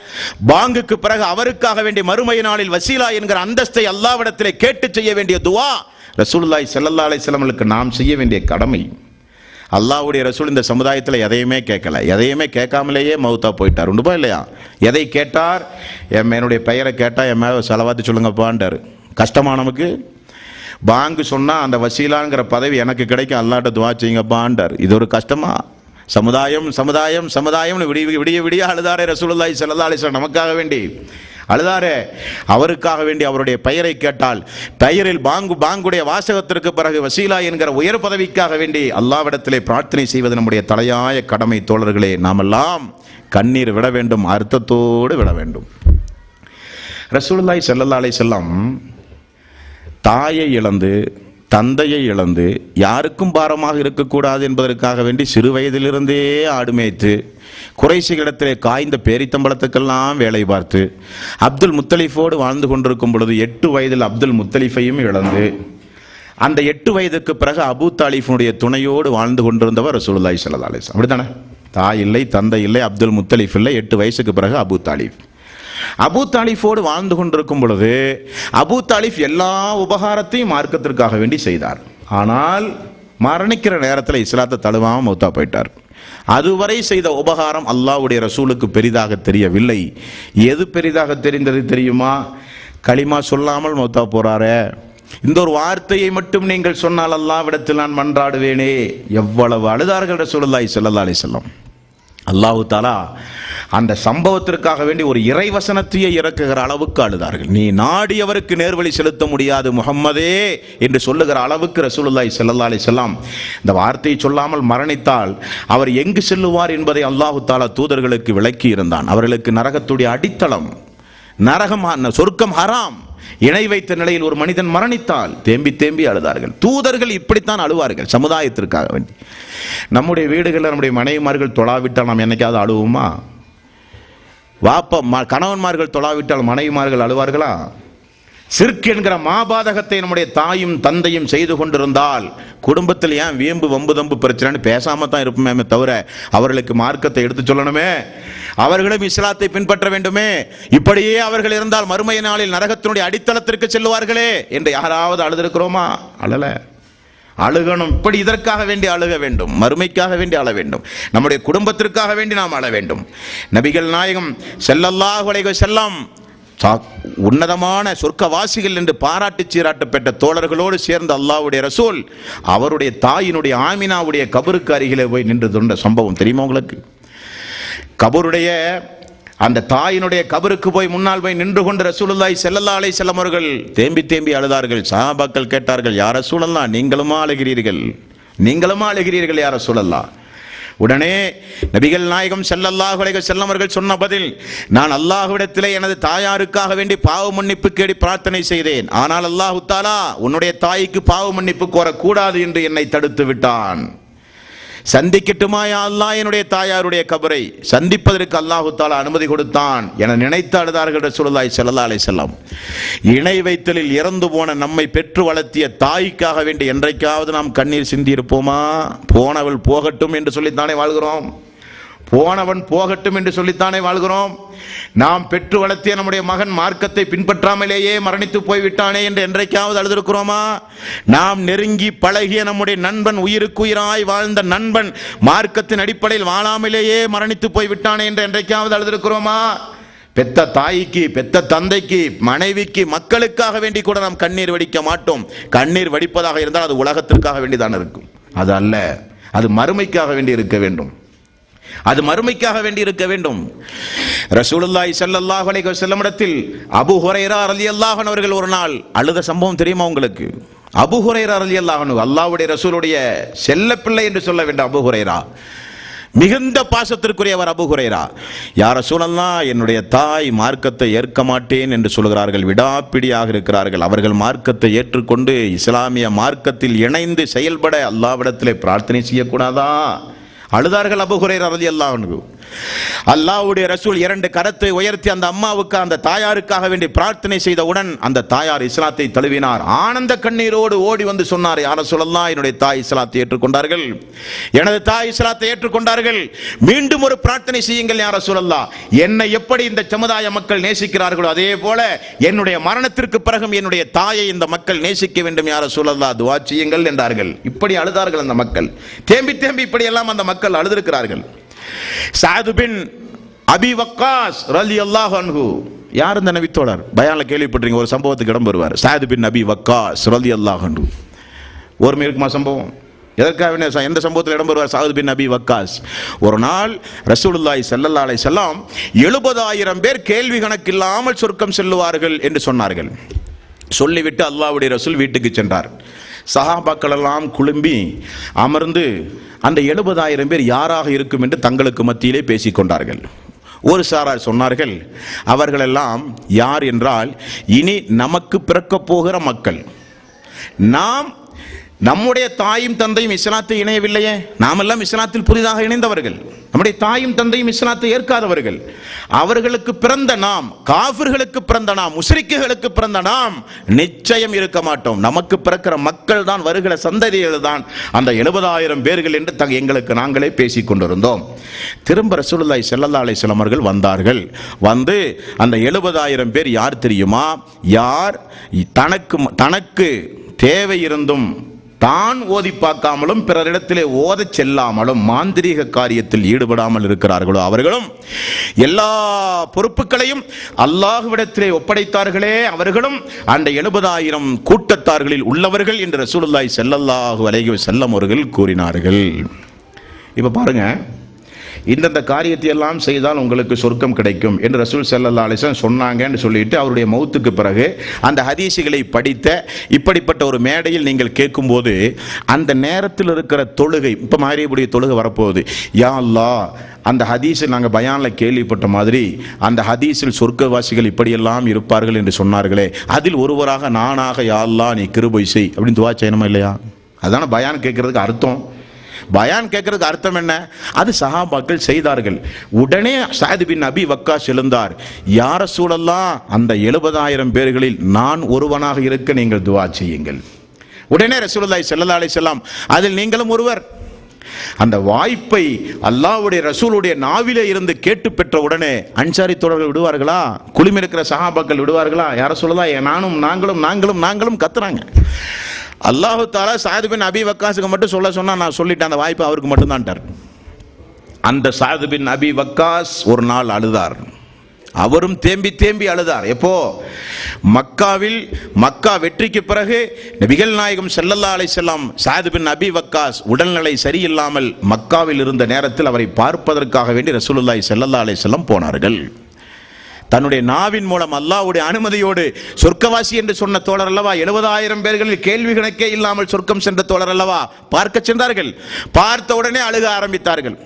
பாங்குக்கு பிறகு அவருக்காக வேண்டிய மறுமை நாளில் வசீலா என்கிற அந்தஸ்தை அல்லாஹ்விடத்திலே கேட்டு செய்ய வேண்டிய துவா ரசூலுல்லாஹி ஸல்லல்லாஹு அலைஹி வஸல்லம் நாம் செய்ய வேண்டிய கடமை. அல்லாஹ்வுடைய ரசூல் இந்த சமுதாயத்தில் எதையுமே கேட்கல, எதையுமே கேட்காமலேயே மௌத்தா போயிட்டார். உண்டுப்பா இல்லையா? எதை கேட்டார்? என்னுடைய பெயரை கேட்டால் என் மேலே ஸலவாத்து சொல்லுங்கப்பான்றார். கஷ்டமா நமக்கு? பாங்கு சொன்னால் அந்த வசீலாங்கிற பதவி எனக்கு கிடைக்கும், அல்லாஹ்ட்ட துவா செய்யுங்கப்பான்றார். இது ஒரு கஷ்டமா? சமுதாயம் சமுதாயம் சமுதாயம்னு விடிய விடிய அழுதாரே ரசூலுல்லாஹி ஸல்லல்லாஹு அலைஹி வஸல்லம் நமக்காக வேண்டி அழுதாரே. அவருக்காக வேண்டி அவருடைய பெயரை கேட்டால் பெயரில் பாங்குடைய வாசகத்திற்கு பிறகு வசீலா என்கிற உயர் பதவிக்காக வேண்டி அல்லாஹ்விடத்திலே பிரார்த்தனை செய்வது நம்முடைய தலையாய கடமை. தோழர்களே, நாமெல்லாம் கண்ணீர் விட வேண்டும், அர்த்தத்தோடு விட வேண்டும். ரசூலுல்லாஹி ஸல்லல்லாஹு அலைஹி வஸல்லம் தாயை இழந்து, தந்தையை இழந்து, யாருக்கும் பாரமாக இருக்கக்கூடாது என்பதற்காக வேண்டி சிறு வயதிலிருந்தே ஆடு மேய்த்து, குறைஷிகளிடத்திலே காய்ந்த பேரித்தம்பளத்துக்கெல்லாம் வேலை பார்த்து, அப்துல் முத்தலிஃபோடு வாழ்ந்து கொண்டிருக்கும் பொழுது 8 வயதில் அப்துல் முத்தலிஃபையும் இழந்து, அந்த 8 வயதுக்கு பிறகு அபூ தாலிஃபுடைய துணையோடு வாழ்ந்து கொண்டிருந்தவர் ரசூலுல்லாஹி ஸல்லல்லாஹு அலைஹி வஸல்லம். அப்படித்தானே? தாய் இல்லை, தந்தை இல்லை, அப்துல் முத்தலிஃப் இல்லை, 8 வயசுக்கு பிறகு அபூ தாலிஃப். அபூ தாலிஃபோடு வாழ்ந்து கொண்டிருக்கும் பொழுது அபூ தாலிஃப் எல்லா உபகாரத்தையும் மார்க்கத்திற்காக வேண்டி செய்தார். ஆனால் மரணிக்கிற நேரத்தில் இஸ்லாத்தை தழுவாமல் மௌத்தா போயிட்டார். அதுவரை செய்த உபகாரம் அல்லாஹ்வுடைய ரசூலுக்கு பெரிதாக தெரியவில்லை. எது பெரிதாக தெரிந்தது தெரியுமா? களிமா சொல்லாமல் மௌத்தா போறாரே, இந்த ஒரு வார்த்தையை மட்டும் நீங்கள் சொன்னால் அல்லாஹ்விடத்தில் நான் மன்றாடுவேனே. எவ்வளவு அழுதார்கள் ரசூலுல்லாஹி ஸல்லல்லாஹு அலைஹி வஸல்லம். அல்லாஹ் தஆலா அந்த சம்பவத்திற்காக வேண்டி ஒரு இறைவசனத்தையே இறக்குகிற அளவுக்கு அழுதார்கள். நீ நாடியவருக்கு நேர்வழி செலுத்த முடியாது முஹம்மதே என்று சொல்லுகிற அளவுக்கு ரசூலுல்லாஹி ஸல்லல்லாஹு அலைஹி வஸல்லம் இந்த வார்த்தையை சொல்லாமல் மரணித்தால் அவர் எங்கு செல்லுவார் என்பதை அல்லாஹ் தஆலா தூதர்களுக்கு விளக்கி இருந்தான். அவர்களுக்கு நரகத்துடைய அடித்தளம், நரகம், சொர்க்கம் ஹராம். இணை வைத்த நிலையில் ஒரு மனிதன் மரணித்தால் தேம்பி தேம்பி அழுதார்கள். தூதர்கள் இப்படித்தான் அழுவார்கள் சமுதாயத்திற்காக வேண்டி. நம்முடைய வீடுகளில் நம்முடைய மனைவிமார்கள் தொழாவிட்டால் நாம் என்னைக்காவது அழுவோமா? கணவன்மார்கள் தொழாவிட்டால் மனைவிமார்கள் அழுவார்களா? சிர்க் என்கிற மாபாதகத்தை நம்முடைய தாயும் தந்தையும் செய்து கொண்டிருந்தால் குடும்பத்தில் ஏன் வீம்பு வம்பு தம்பு பிரச்சனைன்னு பேசாம தான் இருப்போமே தவிர அவர்களுக்கு மார்க்கத்தை எடுத்து சொல்லணுமே, அவர்களும் இஸ்லாத்தை பின்பற்ற வேண்டுமே. இப்படியே அவர்கள் இருந்தால் மறுமை நாளில் நரகத்தினுடைய அடித்தளத்திற்கு செல்வார்களே என்று யாராவது அழுதிருக்கிறோமா? அழல. அழுகணும். இப்படி இதற்காக வேண்டி அழுக வேண்டும், மறுமைக்காக வேண்டி அழ வேண்டும், நம்முடைய குடும்பத்திற்காக வேண்டி நாம் அழ வேண்டும். நபிகள் நாயகம் ஸல்லல்லாஹு அலைஹி வஸல்லம் உன்னதமான சொர்க்கவாசிகள் என்று பாராட்டி சீராட்ட பெற்ற தோழர்களோடு சேர்ந்த அல்லாஹ்வுடைய ரசூல் அவருடைய தாயினுடைய ஆமினாவுடைய கபருக்கு அருகிலே போய் நின்று தொண்ட சம்பவம் தெரியுமா உங்களுக்கு? கபருடைய அந்த தாயினுடைய கபருக்கு போய் முன்னால் போய் நின்று கொண்டு ரசூலுல்லாஹி ஸல்லல்லாஹு அலைஹி வஸல்லம் அவர்கள் தேம்பி தேம்பி அழுதார்கள். சஹாபாக்கள் கேட்டார்கள், யா ரசூலல்லாஹ், நீங்களுமா அழுகிறீர்கள் யா ரசூலல்லாஹ்? உடனே நபிகள் நாயகம் ஸல்லல்லாஹு அலைஹி வஸல்லம் அவர்கள் சொன்ன பதில், நான் அல்லாஹ்விடத்திலே எனது தாயாருக்காக வேண்டி பாவ மன்னிப்பு கேடி பிரார்த்தனை செய்தேன். ஆனால் அல்லாஹ் தஆலா உன்னுடைய தாய்க்கு பாவ மன்னிப்பு கோரக்கூடாது என்று என்னை தடுத்து விட்டான். சந்திக்கட்டுமா யா அல்லாஹ் என்னுடைய தாயாருடைய கபரை? சந்திப்பதற்கு அல்லாஹ் தஆலா அனுமதி கொடுத்தான் என நினைத்து அழுதார்கள் ரசூலுல்லாஹி ஸல்லல்லாஹு அலைஹி வஸல்லம். இணை வைத்தலில் இறந்து போன நம்மை பெற்று வளர்த்திய தாய்க்காக வேண்டி என்றைக்காவது நாம் கண்ணீர் சிந்தி இருப்போமா? போனவள் போகட்டும் என்று சொல்லித்தானே வாழ்கிறோம், போனவன் போகட்டும் என்று சொல்லித்தானே வாழ்கிறோம். நாம் பெற்று வளர்த்திய நம்முடைய மகன் மார்க்கத்தை பின்பற்றாமலேயே மரணித்து போய்விட்டானே என்று என்றைக்காவது அழுதிருக்கிறோமா? நாம் நெருங்கி பழகிய நம்முடைய நண்பன், உயிருக்குயிராய் வாழ்ந்த நண்பன் மார்க்கத்தின் அடிப்படையில் வாழாமலேயே மரணித்து போய்விட்டானே என்று என்றைக்காவது அழுதிருக்கிறோமா? பெத்த தாய்க்கு, பெத்த தந்தைக்கு, மனைவிக்கு, மக்களுக்காக வேண்டி கூட நாம் கண்ணீர் வடிக்க மாட்டோம். கண்ணீர் வடிப்பதாக இருந்தால் அது உலகத்திற்காக வேண்டிதான் இருக்கும், அது அல்ல, அது மறுமைக்காக வேண்டி இருக்க வேண்டும். அது மறுமைக்காக வேண்டி இருக்க வேண்டும். ரசூலுல்லாஹி ஸல்லல்லாஹு அலைஹி வஸல்லம் இடத்தில் அபூ ஹுரைரா ரலியல்லாஹு அன்ஹு அவர்கள் ஒரு நாள் அழுத சம்பவம் தெரியுமா உங்களுக்கு? அபூ ஹுரைரா ரலியல்லாஹு அன்ஹு, அல்லாஹ்வுடைய ரசூலுடைய செல்ல பிள்ளை என்று சொல்ல வேண்டும். அபூ ஹுரைரா மிகுந்த பாசத்திற்குரியவர். அபூ ஹுரைரா, யா ரசூலல்லாஹ், என்னுடைய தாய் மார்க்கத்தை ஏற்க மாட்டேன் என்று சொல்கிறார்கள், விடாப்பிடியாக இருக்கிறார்கள். அவர்கள் மார்க்கத்தை ஏற்றுக்கொண்டு இஸ்லாமிய மார்க்கத்தில் இணைந்து செயல்பட அல்லாஹ்விடத்திலே பிரார்த்தனை செய்யக்கூடாதா? அழுதார்கள் அபூ ஹுரைரா ரலியல்லாஹு அன்ஹு. அல்லாஹ்வுடைய ரசூல் 2 கரத்தை உயர்த்தி அந்த அம்மாவுக்கு, அந்த தாயாருக்காக வேண்டி பிரார்த்தனை செய்தவுடன் அந்த தாயார் இஸ்லாத்தை தழுவினார். ஆனந்த கண்ணீரோடு ஓடி வந்து சொன்னார், யா ரசூலல்லாஹ், என்னுடைய தாய் இஸ்லாத்தை ஏற்றுக்கொண்டார்கள், எனது தாய் இஸ்லாத்தை ஏற்றுக்கொண்டார்கள், மீண்டும் ஒரு பிரார்த்தனை செய்யுங்கள் யா ரசூலல்லாஹ். என்னை எப்படி இந்த சமுதாய மக்கள் நேசிக்கிறார்களோ அதே போல என்னுடைய மரணத்திற்கு பிறகும் என்னுடைய தாயை இந்த மக்கள் நேசிக்க வேண்டும் யா ரசூலல்லாஹ், துஆ செய்யுங்கள் என்றார்கள். இப்படி அழுதார்கள் அந்த மக்கள். தேம்பி தேம்பி இப்படி எல்லாம் அந்த மக்கள் அழுதிருக்கிறார்கள். சஅத் பின் அபி வக்காஸ் ரலியல்லாஹு அன்ஹு, யார் இந்த நபித்தோழர்? பயான்ல கேள்விப்பட்டீங்க, ஒரு சம்பவத்துக்கு இடம் வருவார். சஅத் பின் அபி வக்காஸ் ரலியல்லாஹு அன்ஹு. ஒரு இருக்குமா சம்பவம்? எதற்காக எந்த சம்பவத்தில் இடம் வருவார் சஅத் பின் அபி வக்காஸ்? ஒரு நாள் ரசூலுல்லாஹி ஸல்லல்லாஹு அலைஹி வஸல்லம் 70,000 பேர் கேள்வி கணக்கில்லாமல் சொர்க்கம் செல்லுவார்கள் என்று சொன்னார்கள். சொல்லிவிட்டு அல்லாஹ்வுடைய ரசூல் வீட்டுக்கு சென்றார். சஹாபாக்கள் எல்லாம் குழும்பி அமர்ந்து அந்த 70,000 பேர் யாராக இருக்கும் என்று தங்களுக்கு மத்தியிலே பேசிக்கொண்டார்கள். ஒரு சாரார் சொன்னார்கள், அவர்களெல்லாம் யார் என்றால் இனி நமக்கு பிறக்க போகிற மக்கள். நாம் நம்முடைய தாயும் தந்தையும் இஸ்லாத்தை இணையவில்லையே, நாமெல்லாம் இஸ்லாத்தில் புதிதாக இணைந்தவர்கள், நம்முடைய தாயும் தந்தையும் இஸ்லாத்தை ஏற்காதவர்கள். அவர்களுக்கு பிறந்த நாம், காஃபிர்களுக்கு பிறந்த நாம், முஸ்ரிக்குகளுக்கு பிறந்த நாம் நிச்சயம் இருக்க மாட்டோம். நமக்கு பிறக்கிற மக்கள் தான், வருகிற சந்ததிகள் தான் அந்த 70,000 பேர்கள் என்று எங்களுக்கு நாங்களே பேசிக் கொண்டிருந்தோம். திரும்ப ரசூலுல்லாஹி ஸல்லல்லாஹு அலைஹி வஸல்லம் அவர்கள் வந்தார்கள். வந்து அந்த 70,000 பேர் யார் தெரியுமா? யார் தனக்கு தேவை இருந்தும் தான் ஓதி பார்க்காமலும் பிறரிடத்திலே ஓதச் செல்லாமலும் மாந்திரீக காரியத்தில் ஈடுபடாமல் இருக்கிறார்களோ அவர்களும், எல்லா பொறுப்புகளையும் அல்லாஹ்விடத்திலே ஒப்படைத்தார்களே அவர்களும் அந்த 70,000 கூட்டத்தார்களில் உள்ளவர்கள் என்று ரசூலுல்லாஹி ஸல்லல்லாஹு அலைஹி வஸல்லம் அவர்கள் கூறினார்கள். இப்ப பாருங்க, இந்தந்த காரியத்தை எல்லாம் செய்தால் உங்களுக்கு சொர்க்கம் கிடைக்கும் என்று ரசூல் ஸல்லல்லாஹு அலைஹி வஸல்லம் சொன்னாங்கன்னு சொல்லிட்டு அவருடைய மௌத்துக்கு பிறகு அந்த ஹதீஸுகளை படித்த இப்படிப்பட்ட ஒரு மேடையில் நீங்கள் கேட்கும்போது அந்த நேரத்தில் இருக்கிற தொழுகை, இப்போ மஹ்ரிபுடைய தொழுகை வரப்போகுது, யா அல்லாஹ், அந்த ஹதீஸில் நாங்கள் பயானில் கேள்விப்பட்ட மாதிரி அந்த ஹதீஸில் சொர்க்கவாசிகள் இப்படியெல்லாம் இருப்பார்கள் என்று சொன்னார்களே, அதில் ஒருவராக நானாக யா அல்லாஹ் நீ கிருபை செய் அப்படின்னு துஆ செய்யணுமா இல்லையா? அதான பயான் கேட்கறதுக்கு அர்த்தம். பயான் கேட்கறதுக்கு அர்த்தம் என்ன? அது சஹாபாக்கள் செய்தார்கள். உடனே சஅத் பின் அபி வக்காஸ் எழுந்தார், யா ரசூலல்லாஹ், அந்த 70,000 பேர்களில் நான் ஒருவனாக இருக்க நீங்கள் துஆ செய்யுங்கள். உடனே ரசூலுல்லாஹி ஸல்லல்லாஹு அலைஹி வஸல்லம், அதில் நீங்களும் ஒருவர். அந்த வாய்ப்பை அல்லாஹ்வுடைய ரசூலுடைய நாவிலே இருந்து கேட்டு பெற்ற உடனே அன்சாரி தோழர்கள் விடுவார்களா? குழுமி இருக்கிற சஹாபாக்கள் விடுவார்களா? யா ரசூலல்லாஹ், நானும் நாங்களும் நாங்களும் நாங்களும் கத்துறாங்க. அல்லாஹு தஆலா சஅத் பின் அபி வக்காஸுக்கு மட்டும் சொல்ல சொன்னா, நான் சொல்லிட்டேன், அந்த வாய்ப்பு அவருக்கு மட்டும்தான்ட்டார். அந்த சஅத் பின் அபி வக்காஸ் ஒரு நாள் அழுதார். அவரும் தேம்பி தேம்பி அழுதார். எப்போ? மக்கா வெற்றிக்கு பிறகு நபிகள் நாயகம் ஸல்லல்லாஹு அலைஹி வஸல்லம் சஅத் பின் அபி வக்காஸ் உடல்நிலை சரியில்லாமல் மக்காவில் இருந்த நேரத்தில் அவரை பார்ப்பதற்காக வேண்டி ரசூலுல்லாஹி ஸல்லல்லாஹு அலைஹி வஸல்லம் போனார்கள். தன்னுடைய நாவின் மூலம் அல்லாஹ்வுடைய அனுமதியோடு சொர்க்கவாசி என்று சொன்ன தோழர் அல்லவா, 70,000 பேர்களில் கேள்வி கணக்கே இல்லாமல் சொர்க்கம் சென்ற தோழர் அல்லவா, பார்க்க சென்றார்கள். பார்த்த உடனே அழுக ஆரம்பித்தார்கள்.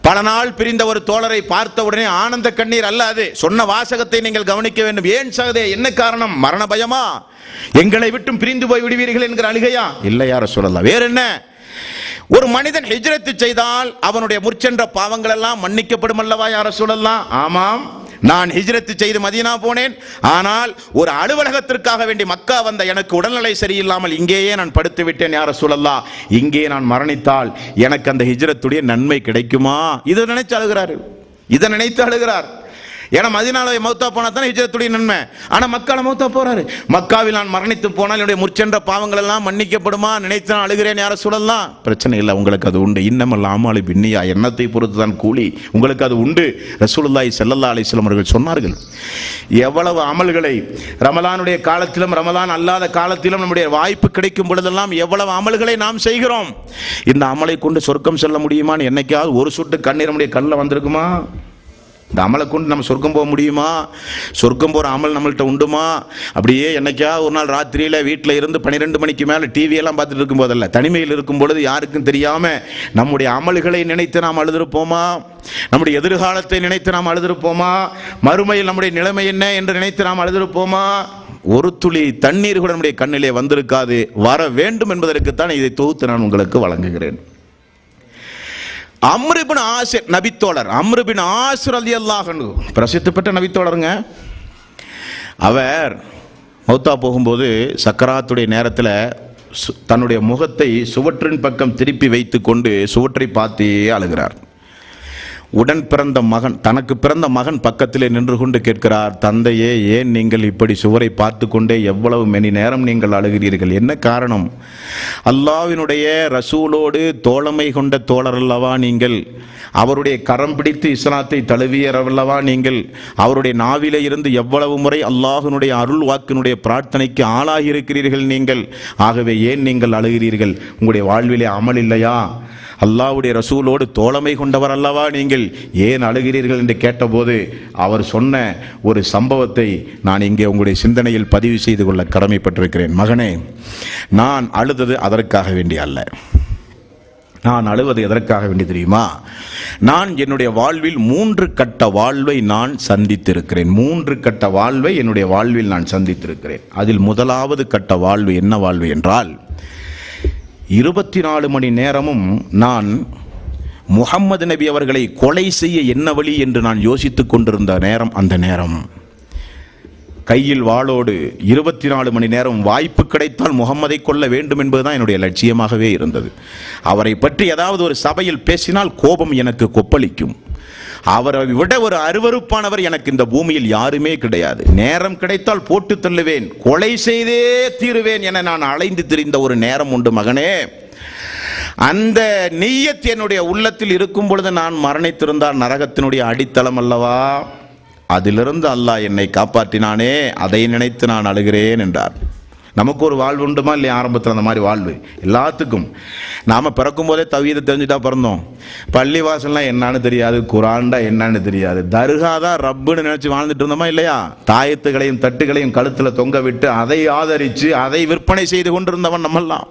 பல நாள் பிரிந்த ஒரு தோழரை பார்த்த உடனே ஆனந்த கண்ணீர் அல்ல அது. சொன்ன வாசகத்தை நீங்கள் கவனிக்க வேண்டும். ஏன் சகதே, என்ன காரணம்? மரண பயமா? எங்களை விட்டும் பிரிந்து போய் விடுவீர்கள் என்கிற அழுகையா? இல்லை யா ரசூலல்லாஹ். வேற என்ன? ஒரு மனிதன் ஹிஜ்ரத் செய்தால் அவனுடைய முற்சென்ற பாவங்கள் எல்லாம் மன்னிக்கப்படும் அல்லவா யா ரசூலல்லாஹ்? ஆமாம், நான் ஹிஜ்ரத் செய்து மதீனா போனேன், ஆனால் ஒரு அலுவலகத்திற்காக வேண்டி மக்கா வந்த எனக்கு உடல்நிலை சரியில்லாமல் இங்கேயே நான் படுத்து விட்டேன் யா ரசூலல்லாஹ். இங்கே நான் மரணித்தால் எனக்கு அந்த ஹிஜ்ரத்துடைய நன்மை கிடைக்குமா? இதை நினைத்து அழுகிறார். ஏன்னா மதீனால மௌத்தா போனா தானே ஹிஜ்ரத்துடைய நன்மை. ஆனா மக்கால மௌத்தா போறாரு. மக்காவில் நான் மரணித்து போனால் என்னுடைய முற்சென்ற பாவங்கள் எல்லாம் மன்னிக்கப்படுமா? நினைத்து நான் அழுகிறேன் யார சொல்லலாம். பிரச்சனை இல்லை, உங்களுக்கு அது உண்டு. இன்னமல் அமாலு பின்னியா, எண்ணத்தை பொறுத்து தான் கூலி, உங்களுக்கு அது உண்டு. ரசூலுல்லாஹி ஸல்லல்லாஹு அலைஹி வஸல்லம் அவர்கள் சொன்னார்கள். எவ்வளவு அமல்களை ரமலானுடைய காலத்திலும் ரமலான் அல்லாத காலத்திலும் நம்முடைய வாய்ப்பு கிடைக்கும் பொழுதெல்லாம் எவ்வளவு அமல்களை நாம் செய்கிறோம். இந்த அமலை கொண்டு சொர்க்கம் செல்ல முடியுமான்னு என்னைக்காவது ஒரு சொட்டு கண்ணீர் நம்முடைய கண்ணில் வந்திருக்குமா? இந்த அமலை கொண்டு நம்ம சொர்க்கம் போக முடியுமா? சொர்க்கம் போகிற அமல் நம்மள்கிட்ட உண்டுமா? அப்படியே என்னைக்கா ஒரு நாள் ராத்திரியில் வீட்டில் இருந்து 12 மணிக்கு மேலே டிவியெல்லாம் பார்த்துட்டு இருக்கும் போதல்ல, தனிமையில் இருக்கும் பொழுது யாருக்கும் தெரியாமல் நம்முடைய அமல்களை நினைத்து நாம் அழுதிருப்போமா? நம்முடைய எதிர்காலத்தை நினைத்து நாம் அழுதிருப்போமா? மறுமையில் நம்முடைய நிலைமை என்ன என்று நினைத்து நாம் அழுதிருப்போமா? ஒரு துளி தண்ணீர் கூட நம்முடைய கண்ணிலே வந்திருக்காது. வர வேண்டும் என்பதற்குத்தான் இதை தொகுத்து நான் உங்களுக்கு வழங்குகிறேன். அம்ர் இப்னு ஆசிர் நபித்தோழர், அம்ர் இப்னு ஆசிர் ரலியல்லாஹு அன்ஹு பிரசித்தி பெற்ற நபித்தோழருங்க. அவர் மௌத்தா போகும்போது சக்கராத்துடைய நேரத்தில் தன்னுடைய முகத்தை சுவற்றின் பக்கம் திருப்பி வைத்து கொண்டு சுவற்றை பார்த்தே அழுகிறார். உடன் பிறந்த மகன், தனக்கு பிறந்த மகன் பக்கத்திலே நின்று கொண்டு கேட்கிறார், தந்தையே, ஏன் நீங்கள் இப்படி சுவரை பார்த்து கொண்டே எவ்வளவு மணி நேரம் நீங்கள் அழுகிறீர்கள்? என்ன காரணம்? அல்லாஹ்வினுடைய ரசூலோடு தோழமை கொண்ட தோழர் அல்லவா நீங்கள்? அவருடைய கரம் பிடித்து இஸ்லாத்தை தழுவியரவல்லவா நீங்கள்? அவருடைய நாவிலே இருந்து எவ்வளவு முறை அல்லாஹ்வினுடைய அருள் வாக்கினுடைய பிரார்த்தனைக்கு ஆளாகி இருக்கிறீர்கள் நீங்கள். ஆகவே ஏன் நீங்கள் அழுகிறீர்கள்? உங்களுடைய வாழ்விலே அமல் இல்லையா? அல்லாஹ்வுடைய ரசூலோடு தோழமை கொண்டவர் அல்லவா நீங்கள், ஏன் அழுகிறீர்கள் என்று கேட்டபோது அவர் சொன்ன ஒரு சம்பவத்தை நான் இங்கே உங்களுடைய சிந்தனையில் பதிவு செய்து கொள்ள கடமைப்பட்டிருக்கிறேன். மகனே, நான் அழுதது அதற்காக வேண்டி அல்ல. நான் அழுவது எதற்காக வேண்டி தெரியுமா? நான் என்னுடைய வாழ்வில் 3 கட்ட வாழ்வை நான் சந்தித்திருக்கிறேன். 3 கட்ட வாழ்வை என்னுடைய வாழ்வில் நான் சந்தித்திருக்கிறேன். அதில் முதலாவது கட்ட வாழ்வு என்ன வாழ்வு என்றால், 24 மணி நேரமும் நான் முஹம்மது நபி அவர்களை கொலை செய்ய என்ன வழி என்று நான் யோசித்துக் கொண்டிருந்த நேரம். அந்த நேரம் கையில் வாளோடு 24 மணி நேரம் வாய்ப்பு கிடைத்தால் முகம்மதை கொல்ல வேண்டும் என்பதுதான் என்னுடைய லட்சியமாகவே இருந்தது. அவரை பற்றி ஏதாவது ஒரு சபையில் பேசினால் கோபம் எனக்கு கொப்பளிக்கும். அவரை விட ஒரு அருவருப்பானவர் எனக்கு இந்த பூமியில் யாருமே கிடையாது. நேரம் கிடைத்தால் போட்டு தள்ளுவேன், கொலை செய்தே தீருவேன் என நான் அலைந்து திரிந்த ஒரு நேரம் உண்டு மகனே. அந்த நிய்யத் என்னுடைய உள்ளத்தில் இருக்கும் பொழுது நான் மரணித்திருந்தால் நரகத்தினுடைய அடித்தளம் அல்லவா, அதிலிருந்து அல்லாஹ் என்னை காப்பாற்றினானே, அதை நினைத்து நான் அழுகிறேன் என்றார். நமக்கு ஒரு வாழ்வு உண்டுமா இல்லையா? ஆரம்பத்தில் அந்த மாதிரி வாழ்வு எல்லாத்துக்கும். நாம் பிறக்கும் போதே தவீதை தெரிஞ்சுட்டா பிறந்தோம். பள்ளிவாசல்லாம் என்னன்னு தெரியாது, குரான்டா என்னன்னு தெரியாது, தர்காதான் ரப்புன்னு நினைச்சு வாழ்ந்துட்டு இருந்தோமா இல்லையா? தாயத்துகளையும் தட்டுகளையும் கழுத்தில் தொங்க விட்டு அதை ஆதரித்து அதை விற்பனை செய்து கொண்டிருந்தவன் நம்மெல்லாம்.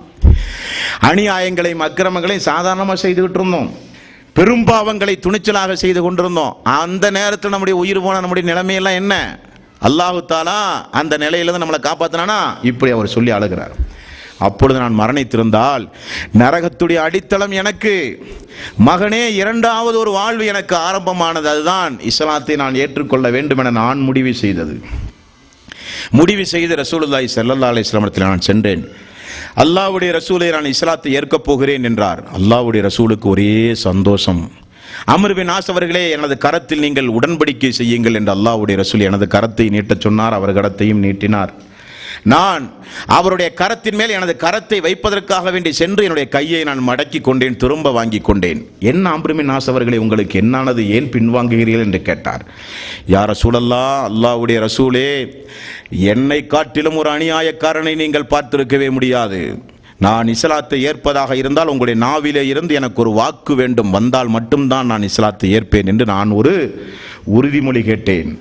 அநியாயங்களையும் அக்கிரமங்களையும் சாதாரணமாக செய்துகிட்டு இருந்தோம். பெரும்பாவங்களை துணிச்சலாக செய்து கொண்டிருந்தோம். அந்த நேரத்தில் நம்முடைய உயிர் போன நம்முடைய நிலைமையெல்லாம் என்ன? அல்லாஹு தாலா அந்த நிலையிலிருந்து நம்மளை காப்பாற்றினானா? இப்படி அவர் சொல்லி அழுகிறார். அப்பொழுது நான் மரணித்திருந்தால் நரகத்துடைய அடித்தளம் எனக்கு. மகனே, 2வது ஒரு வாழ்வு எனக்கு ஆரம்பமானது. அதுதான் இஸ்லாத்தை நான் ஏற்றுக்கொள்ள வேண்டும் என நான் முடிவு செய்தது. முடிவு செய்து ரசூலுல்லாஹி ஸல்லல்லாஹு அலைஹி வஸல்லம் இடத்தில் நான் சென்றேன். அல்லாஹ்வுடைய ரசூலை, நான் இஸ்லாத்தை ஏற்கப் போகிறேன் என்றார். அல்லாஹ்வுடைய ரசூலுக்கு ஒரே சந்தோஷம். அம்ர் பின் ஆஸ் அவர்களே, எனது கரத்தில் நீங்கள் உடன்படிக்கை செய்யுங்கள் என்று அல்லாஹ்வுடைய ரசூல் எனது கரத்தை நீட்டச் சொன்னார். அவர் கரத்தையும் நீட்டினார். நான் அவருடைய கரத்தின் மேல் எனது கரத்தை வைப்பதற்காக வேண்டி சென்று என்னுடைய கையை நான் மடக்கி கொண்டேன், திரும்ப வாங்கி கொண்டேன். என்ன அம்ர் பின் ஆஸ் அவர்களே, உங்களுக்கு என்னானது, ஏன் பின்வாங்குகிறீர்கள் என்று கேட்டார். யா ரசூலல்லாஹ், அல்லாஹ்வுடைய ரசூலே, என்னை காட்டிலும் ஒரு அநியாயக்காரனை நீங்கள் பார்த்திருக்கவே முடியாது. நான் இஸ்லாத்தை ஏற்பதாக இருந்தால் உங்களுடைய நாவிலே இருந்து எனக்கு ஒரு வாக்கு வேண்டும், வந்தால் மட்டும்தான் நான் இஸ்லாத்தை ஏற்பேன் என்று நான் ஒரு உறுதிமொழி கேட்டேன்.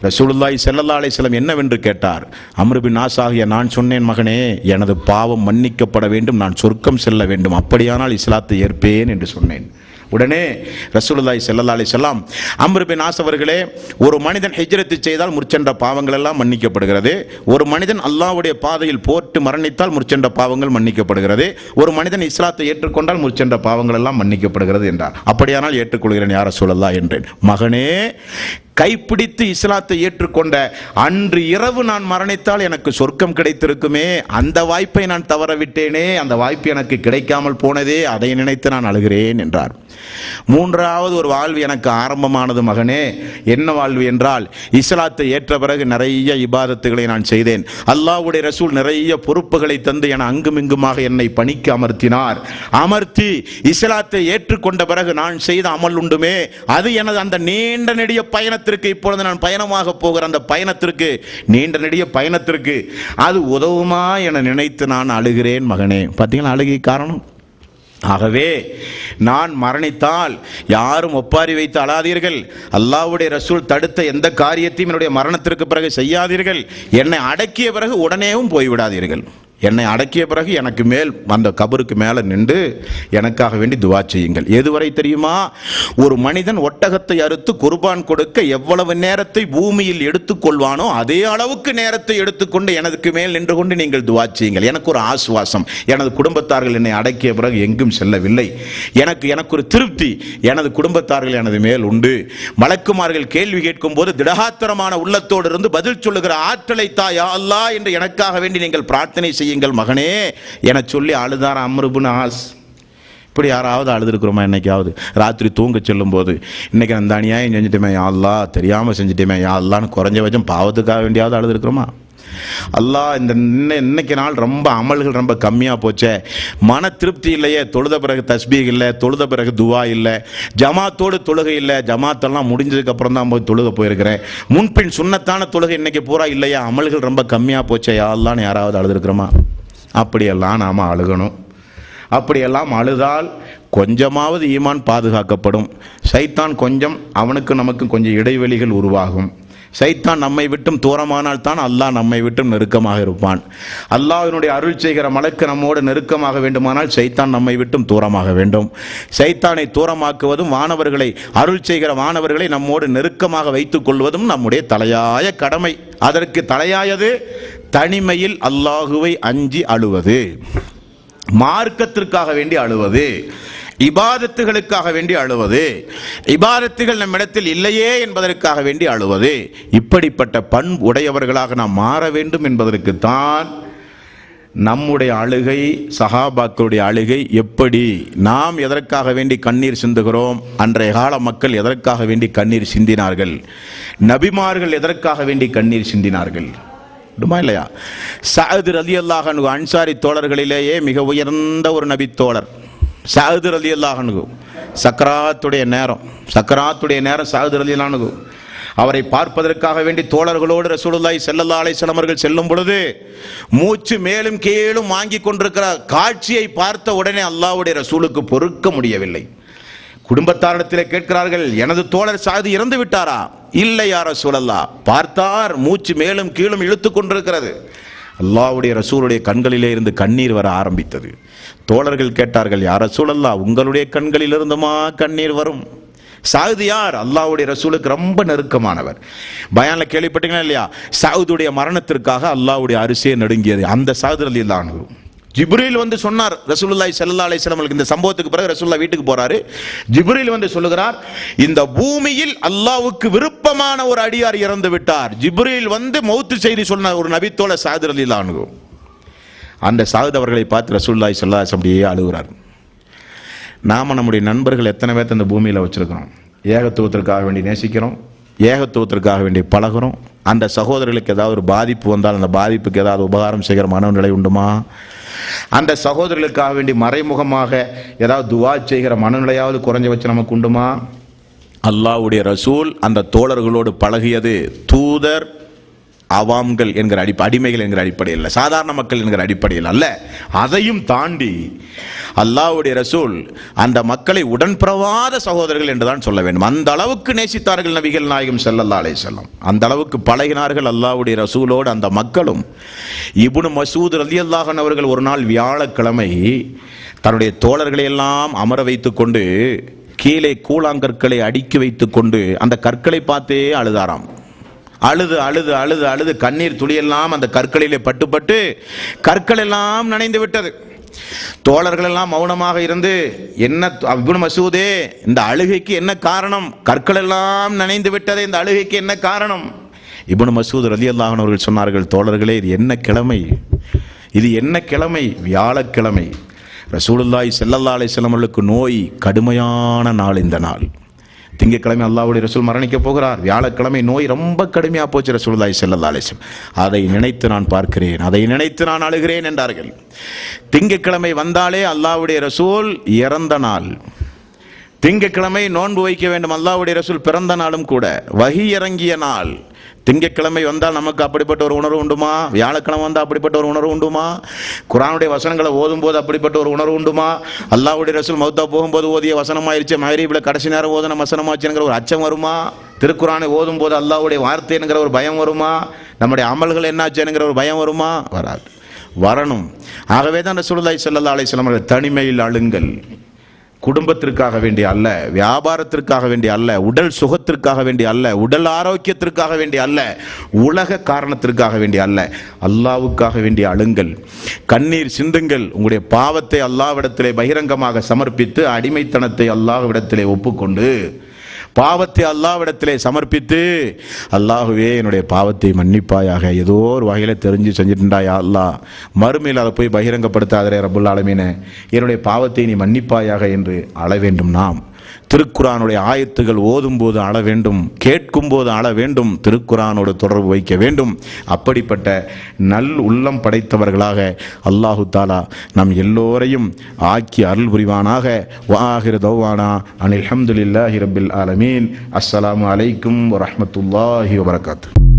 ரசூலுல்லாஹி ஸல்லல்லாஹு அலைஹி வஸல்லம் என்னவென்று கேட்டார். அம்ர் பின் ஆஸ் ஆகிய நான் சொன்னேன், மகனே, எனது பாவம் மன்னிக்கப்பட வேண்டும், நான் சொர்க்கம் செல்ல வேண்டும், அப்படியானால் இஸ்லாத்தை ஏற்பேன் என்று சொன்னேன். உடனே ரசூலுல்லாஹி ஸல்லல்லாஹு அலைஹி வஸல்லம், அம்ர் பின் ஆஸ் அவர்களே, ஒரு மனிதன் ஹிஜ்ரத் செய்தால் முற்சென்ற பாவங்கள் எல்லாம் மன்னிக்கப்படுகிறது. ஒரு மனிதன் அல்லாஹ்வுடைய பாதையில் போட்டு மரணித்தால் முற்சென்ற பாவங்கள் மன்னிக்கப்படுகிறது. ஒரு மனிதன் இஸ்லாத்தை ஏற்றுக்கொண்டால் முற்சென்ற பாவங்கள் எல்லாம் மன்னிக்கப்படுகிறது என்றார். அப்படியானால் ஏற்றுக்கொள்கிறேன் யா ரசூலல்லாஹ் என்றேன். மகனே, கைப்பிடித்து இஸ்லாத்தை ஏற்றுக்கொண்ட அன்று இரவு நான் மரணித்தால் எனக்கு சொர்க்கம் கிடைத்திருக்குமே, அந்த வாய்ப்பை நான் தவற விட்டேனே, அந்த வாய்ப்பு எனக்கு கிடைக்காமல் போனதே, அதை நினைத்து நான் அழுகிறேன் என்றார். மூன்றாவது ஒரு வாழ்வு எனக்கு ஆரம்பமானது மகனே. என்ன வாழ்வு என்றால், இஸ்லாத்தை ஏற்ற பிறகு நிறைய இபாதத்துகளை நான் செய்தேன். அல்லாஹ்வுடைய ரசூல் நிறைய பொறுப்புகளை தந்து என அங்குமிங்குமாக என்னை பணிக்கு அமர்த்தி இஸ்லாத்தை ஏற்றுக்கொண்ட பிறகு நான் செய்த அமல் உண்டுமே, அது எனது அந்த நீண்ட நெடிய பயணத்திற்கு, இப்பொழுது நான் பயணமாக போகிற அந்த பயணத்திற்கு, நீண்ட நெடிய பயணத்திற்கு அது உதவுமா என நினைத்து நான் அழுகிறேன் மகனே. பார்த்தீங்களா அழுகை காரணம்? ஆகவே நான் மரணித்தால் யாரும் ஒப்பாரி வைத்து அழாதீர்கள். அல்லாஹ்வுடைய ரசூல் தடுத்த எந்த காரியத்தையும் என்னுடைய மரணத்திற்கு பிறகு செய்யாதீர்கள். என்னை அடக்கிய பிறகு உடனேவும் போய்விடாதீர்கள். என்னை அடக்கிய பிறகு எனக்கு மேல் அந்த கபருக்கு மேலே நின்று எனக்காக வேண்டி துவா செய்யுங்கள். எதுவரை தெரியுமா? ஒரு மனிதன் ஒட்டகத்தை அறுத்து குர்பான் கொடுக்க எவ்வளவு நேரத்தை பூமியில் எடுத்துக்கொள்வானோ அதே அளவுக்கு நேரத்தை எடுத்துக்கொண்டு எனக்கு மேல் நின்று கொண்டு நீங்கள் துவா செய்யுங்கள். எனக்கு ஒரு ஆசுவாசம், எனது குடும்பத்தார்கள் என்னை அடக்கிய பிறகு எங்கும் செல்லவில்லை. எனக்கு ஒரு திருப்தி, எனது குடும்பத்தார்கள் எனது மேல் உண்டு. மலக்குமார்கள் கேள்வி கேட்கும் போது திடகாத்திரமான உள்ளத்தோடு இருந்து பதில் சொல்லுகிற ஆற்றலை தா யா அல்லாஹ் என்று எனக்காக வேண்டி நீங்கள் பிரார்த்தனை செய்யுங்கள் மகனே என சொல்லி அழுதார் அம்ர் இப்னு ஆஸ். இப்படி யாராவது அழுதுருக்கிறோமா? என்னைக்காவது ராத்திரி தூங்க செல்லும் போது இன்னைக்கு அந்த அநியாயம் செஞ்சுட்டேமே யா அல்லாஹ், தெரியாமல் செஞ்சுட்டேமே யா அல்லாஹ்னு குறைஞ்சபட்சம் பாவத்துக்காக வேண்டியாவது அழுதுருக்கிறோமா? அல்லாஹ் இன்னைக்கு நாள் ரொம்ப அமல்கள் ரொம்ப கம்மியாக போச்சே, மன திருப்தி இல்லையே, தொழுத பிறகு தஸ்பீக் இல்லை, தொழுத பிறகு துவா இல்லை, ஜமாத்தோடு தொழுகை இல்லை, ஜமாத்தெல்லாம் முடிஞ்சதுக்கு அப்புறம் தான் போய் தொழுக போயிருக்கிறேன், முன்பின் சுன்னத்தான தொழுகை இன்னைக்கு பூரா இல்லையா, அமல்கள் ரொம்ப கம்மியாக போச்சே யா அல்லாஹ்னு யாராவது அழுதுருக்கிறோமா? அப்படியெல்லாம் நாம் அழுகணும். அப்படியெல்லாம் அழுதால் கொஞ்சமாவது ஈமான் பாதுகாக்கப்படும். சைத்தான் கொஞ்சம், அவனுக்கு நமக்கு கொஞ்சம் இடைவெளிகள் உருவாகும். சைத்தான் நம்மை விட்டும் தூரமானால் தான் அல்லாஹ் நம்மை விட்டும் நெருக்கமாக இருப்பான். அல்லாஹ்வினுடைய அருள் செய்கிற மலக்கு நம்மோடு நெருக்கமாக வேண்டுமானால் சைத்தான் நம்மை விட்டும் தூரமாக வேண்டும். சைத்தானை தூரமாக்குவதும் வானவர்களை, அருள் செய்கிற வானவர்களை நம்மோடு நெருக்கமாக வைத்துக் கொள்வதும் நம்முடைய தலையாய கடமை. அதற்கு தலையாயது தனிமையில் அல்லாஹுவை அஞ்சி அழுவது, மார்க்கத்திற்காக வேண்டி அழுவது, இபாதத்துகளுக்காக வேண்டி அழுவது, இபாதத்துகள் நம்மிடத்தில் இல்லையே என்பதற்காக வேண்டி அழுவது. இப்படிப்பட்ட பண்பு உடையவர்களாக நாம் மாற வேண்டும் என்பதற்குத்தான் நம்முடைய அழுகை, சஹாபாக்களுடைய அழுகை எப்படி, நாம் எதற்காக வேண்டி கண்ணீர் சிந்துகிறோம், அன்றைய கால மக்கள் எதற்காக வேண்டி கண்ணீர் சிந்தினார்கள், நபிமார்கள் எதற்காக வேண்டி கண்ணீர் சிந்தினார்கள் இல்லையா? சஅத் ரலியல்லாஹு அன்ஹு அன்சாரி தோழர்களிலேயே மிக உயர்ந்த ஒரு நபி தோழர் சஅத் ரலியல்லாஹு அன்ஹு. சக்கராத்துடைய நேரம் சஅத் ரலியல்லாஹு அன்ஹு அவரை பார்ப்பதற்காக வேண்டி தோழர்களோடு ரசூலுல்லாஹி ஸல்லல்லாஹு அலைஹி வஸல்லம் அவர்கள் செல்லும் பொழுது மூச்சு மேலும் கீழும் வாங்கி கொண்டிருக்கிற காட்சியை பார்த்த உடனே அல்லாஹ்வுடைய ரசூலுக்கு பொறுக்க முடியவில்லை. குடும்பத்தாரிடத்திலே கேட்கிறார்கள், எனது தோழர் சஅத் இறந்து விட்டாரா? இல்லை யா ரசூலல்லாஹ். பார்த்தார், மூச்சு மேலும் கீழும் இழுத்து கொண்டிருக்கிறது. அல்லாஹ்வுடைய ரசூலுடைய கண்களிலே இருந்து கண்ணீர் வர ஆரம்பித்தது. தோழர்கள் கேட்டார்கள், யா ரசூலல்லாஹ், உங்களுடைய கண்களில் இருந்துமா கண்ணீர் வரும்? சஅத் யார்? அல்லாஹ்வுடைய ரசூலுக்கு ரொம்ப நெருக்கமானவர். பயான்ல கேள்விப்பட்டீங்களா இல்லையா? சஅதுடைய மரணத்திற்காக அல்லாஹ்வுடைய அரிசியை நடுங்கியது அந்த சஅத் ரலியல்லாஹு அன்ஹு. ஜிப்ரீல் வந்து சொன்னார் ரசூலுல்லாஹி ஸல்லல்லாஹு அலைஹி வஸல்லம், இந்த சம்பவத்துக்கு பிறகு ரசூலுல்லாஹ் வீட்டுக்கு போறாரு. ஜிப்ரீல் வந்து சொல்லுகிறார், இந்த பூமியில் அல்லாஹ்வுக்கு விருப்பமான ஒரு அடியார் இறந்து விட்டார். ஜிப்ரீல் வந்து மௌத்து செய்தி சொன்ன ஒரு நபித்தோழ சஅத் ரலியல்லாஹு அன்ஹு. அந்த சஅத் அவர்களை பார்த்து ரசூலுல்லாஹி ஸல்லல்லாஹு அலைஹி வஸல்லம் அப்படியே அழுகிறார். நாம நம்முடைய நண்பர்கள் எத்தனை பேர்த்த இந்த பூமியில் வச்சிருக்கிறோம், ஏகத்துவத்திற்காக வேண்டி நேசிக்கிறோம், ஏகத்துவத்திற்காக வேண்டி பழகிறோம். அந்த சகோதரர்களுக்கு ஏதாவது ஒரு பாதிப்பு வந்தால் அந்த பாதிப்புக்கு ஏதாவது உபகாரம் செய்கிற மனநிலை உண்டுமா? அந்த சகோதரர்களுக்காக வேண்டி மறைமுகமாக ஏதாவது துவா செய்கிற மனநிலையாவது குறைஞ்ச வச்சு நமக்கு உண்டுமா? அல்லாஹ்வுடைய ரசூல் அந்த தோழர்களோடு பழகியது தூதர் அவாம்கள் என்கிற அடிமைகள் என்கிற அடிப்படையில், சாதாரண மக்கள் என்கிற அடிப்படையில் அல்ல. அதையும் தாண்டி அல்லாஹ்வுடைய ரசூல் அந்த மக்களை உடன்பிறவாத சகோதரர்கள் என்றுதான் சொல்ல வேண்டும். அந்த அளவுக்கு நேசித்தார்கள் நபிகள் நாயகம் ஸல்லல்லாஹு அலைஹி வஸல்லம். அந்த அளவுக்கு பழகினார்கள் அல்லாஹ்வுடைய ரசூலோடு அந்த மக்களும். இப்னு மஸ்ஊத் ரலியல்லாஹு அன்ஹு அவர்கள் ஒரு நாள் வியாழக்கிழமை தன்னுடைய தோழர்களை எல்லாம் அமர வைத்துக் கொண்டு கீழே கூழாங்கற்களை அடுக்கி வைத்துக் கொண்டு அந்த கற்களை பார்த்தே அழுதாராம். அழுது அழுது அழுது அழுது கண்ணீர் துளியெல்லாம் அந்த கற்களிலே பட்டு கற்கள் எல்லாம் நனைந்து விட்டது. தோழர்கள் எல்லாம் மௌனமாக இருந்து, என்ன இப்னு மஸ்ஊதே, இந்த அழுகைக்கு என்ன காரணம்? கற்கள் எல்லாம் நனைந்து விட்டதே, இந்த அழுகைக்கு என்ன காரணம்? இப்னு மஸ்ஊத் ரலியல்லாஹு அன்ஹு அவர்கள் சொன்னார்கள், தோழர்களே, இது என்ன கிழமை? இது என்ன கிழமை? வியாழக்கிழமை. ரசூலுல்லாஹி ஸல்லல்லாஹு அலைஹி வஸல்லம் அவர்களுக்கு நோய் கடுமையான நாள் இந்த நாள். திங்கட்கிழமை அல்லாஹ்வுடைய ரசூல் மரணிக்க போகிறார். வியாழக்கிழமை நோய் ரொம்ப கடுமையாக போச்சு ரசூலுல்லாஹி ஸல்லல்லாஹு அலைஹி வஸல்லம். அதை நினைத்து நான் பார்க்கிறேன், அதை நினைத்து நான் அழுகிறேன் என்றார்கள். திங்கட்கிழமை வந்தாலே அல்லாஹ்வுடைய ரசூல் இறந்த நாள். திங்கட்கிழமை நோன்பு வைக்க வேண்டும், அல்லாஹ்வுடைய ரசூல் பிறந்த நாளும் கூட, வஹி இறங்கிய நாள். திங்கட்கிழமை வந்தால் நமக்கு அப்படிப்பட்ட ஒரு உணர்வு உண்டுமா? வியாழக்கிழமை வந்தால் அப்படிப்பட்ட ஒரு உணர்வு உண்டுமா? குர்ஆனுடைய வசனங்களை ஓதும் போது அப்படிப்பட்ட ஒரு உணர்வு உண்டுமா? அல்லாஹ்வுடைய ரசூல் மௌத்தா போகும்போது ஓதிய வசனமாயிருச்சு, மகரீபில் கடைசி நேரம் ஓதுன வசனமாச்சுங்கிற ஒரு அச்சம் வருமா? திருக்குர்ஆனை ஓதும் போது அல்லாஹ்வுடைய வார்த்தைங்கிற ஒரு பயம் வருமா? நம்முடைய அமல்கள் என்னாச்சுங்கிற ஒரு பயம் வருமா? வராது. வரணும். ஆகவே தான் ரசூலுல்லாஹி ஸல்லல்லாஹு அலைஹி வஸல்லம் அவர்கள் தனிமையில் அழுங்கள், குடும்பத்திற்காக வேண்டிய அல்ல, வியாபாரத்திற்காக வேண்டிய அல்ல, உடல் சுகத்திற்காக வேண்டிய அல்ல, உடல் ஆரோக்கியத்திற்காக வேண்டிய அல்ல, உலக காரணத்திற்காக வேண்டிய அல்ல, அல்லாஹ்வுக்காக வேண்டிய அழுங்கள், கண்ணீர் சிந்துங்கள். உங்களுடைய பாவத்தை அல்லாஹ்விடத்திலே பகிரங்கமாக சமர்ப்பித்து, அடிமைத்தனத்தை அல்லாஹ்விடத்திலே ஒப்புக்கொண்டு, பாவத்தை அல்லாஹ்விடத்திலே சமர்ப்பித்து, அல்லாஹுவே என்னுடைய பாவத்தை மன்னிப்பாயாக, ஏதோ ஒரு வகையில் தெரிஞ்சு செஞ்சுட்டுண்டா யா அல்லாஹ், மறுமையில் அதை போய் பகிரங்கப்படுத்தாதே ரப்புல் ஆலமீனே, என்னுடைய பாவத்தை நீ மன்னிப்பாயாக என்று அழ வேண்டும். நாம் திருக்குர்ஆனுடைய ஆயத்துகள் ஓதும் போது அழ வேண்டும், கேட்கும் போது அழ வேண்டும், திருக்குர்ஆனோடு தொடர்பு வைக்க வேண்டும். அப்படிப்பட்ட நல் உள்ளம் படைத்தவர்களாக அல்லாஹு தாலா நம் எல்லோரையும் ஆக்கி அருள் புரிவானாக. வஆகிரு தௌவானா அனில் ஹம்துலில்லாஹி ரப்பில் ஆலமீன். அஸ்ஸலாமு அலைக்கும் வரஹ்மத்துல்லாஹி வபரகாத்துஹு.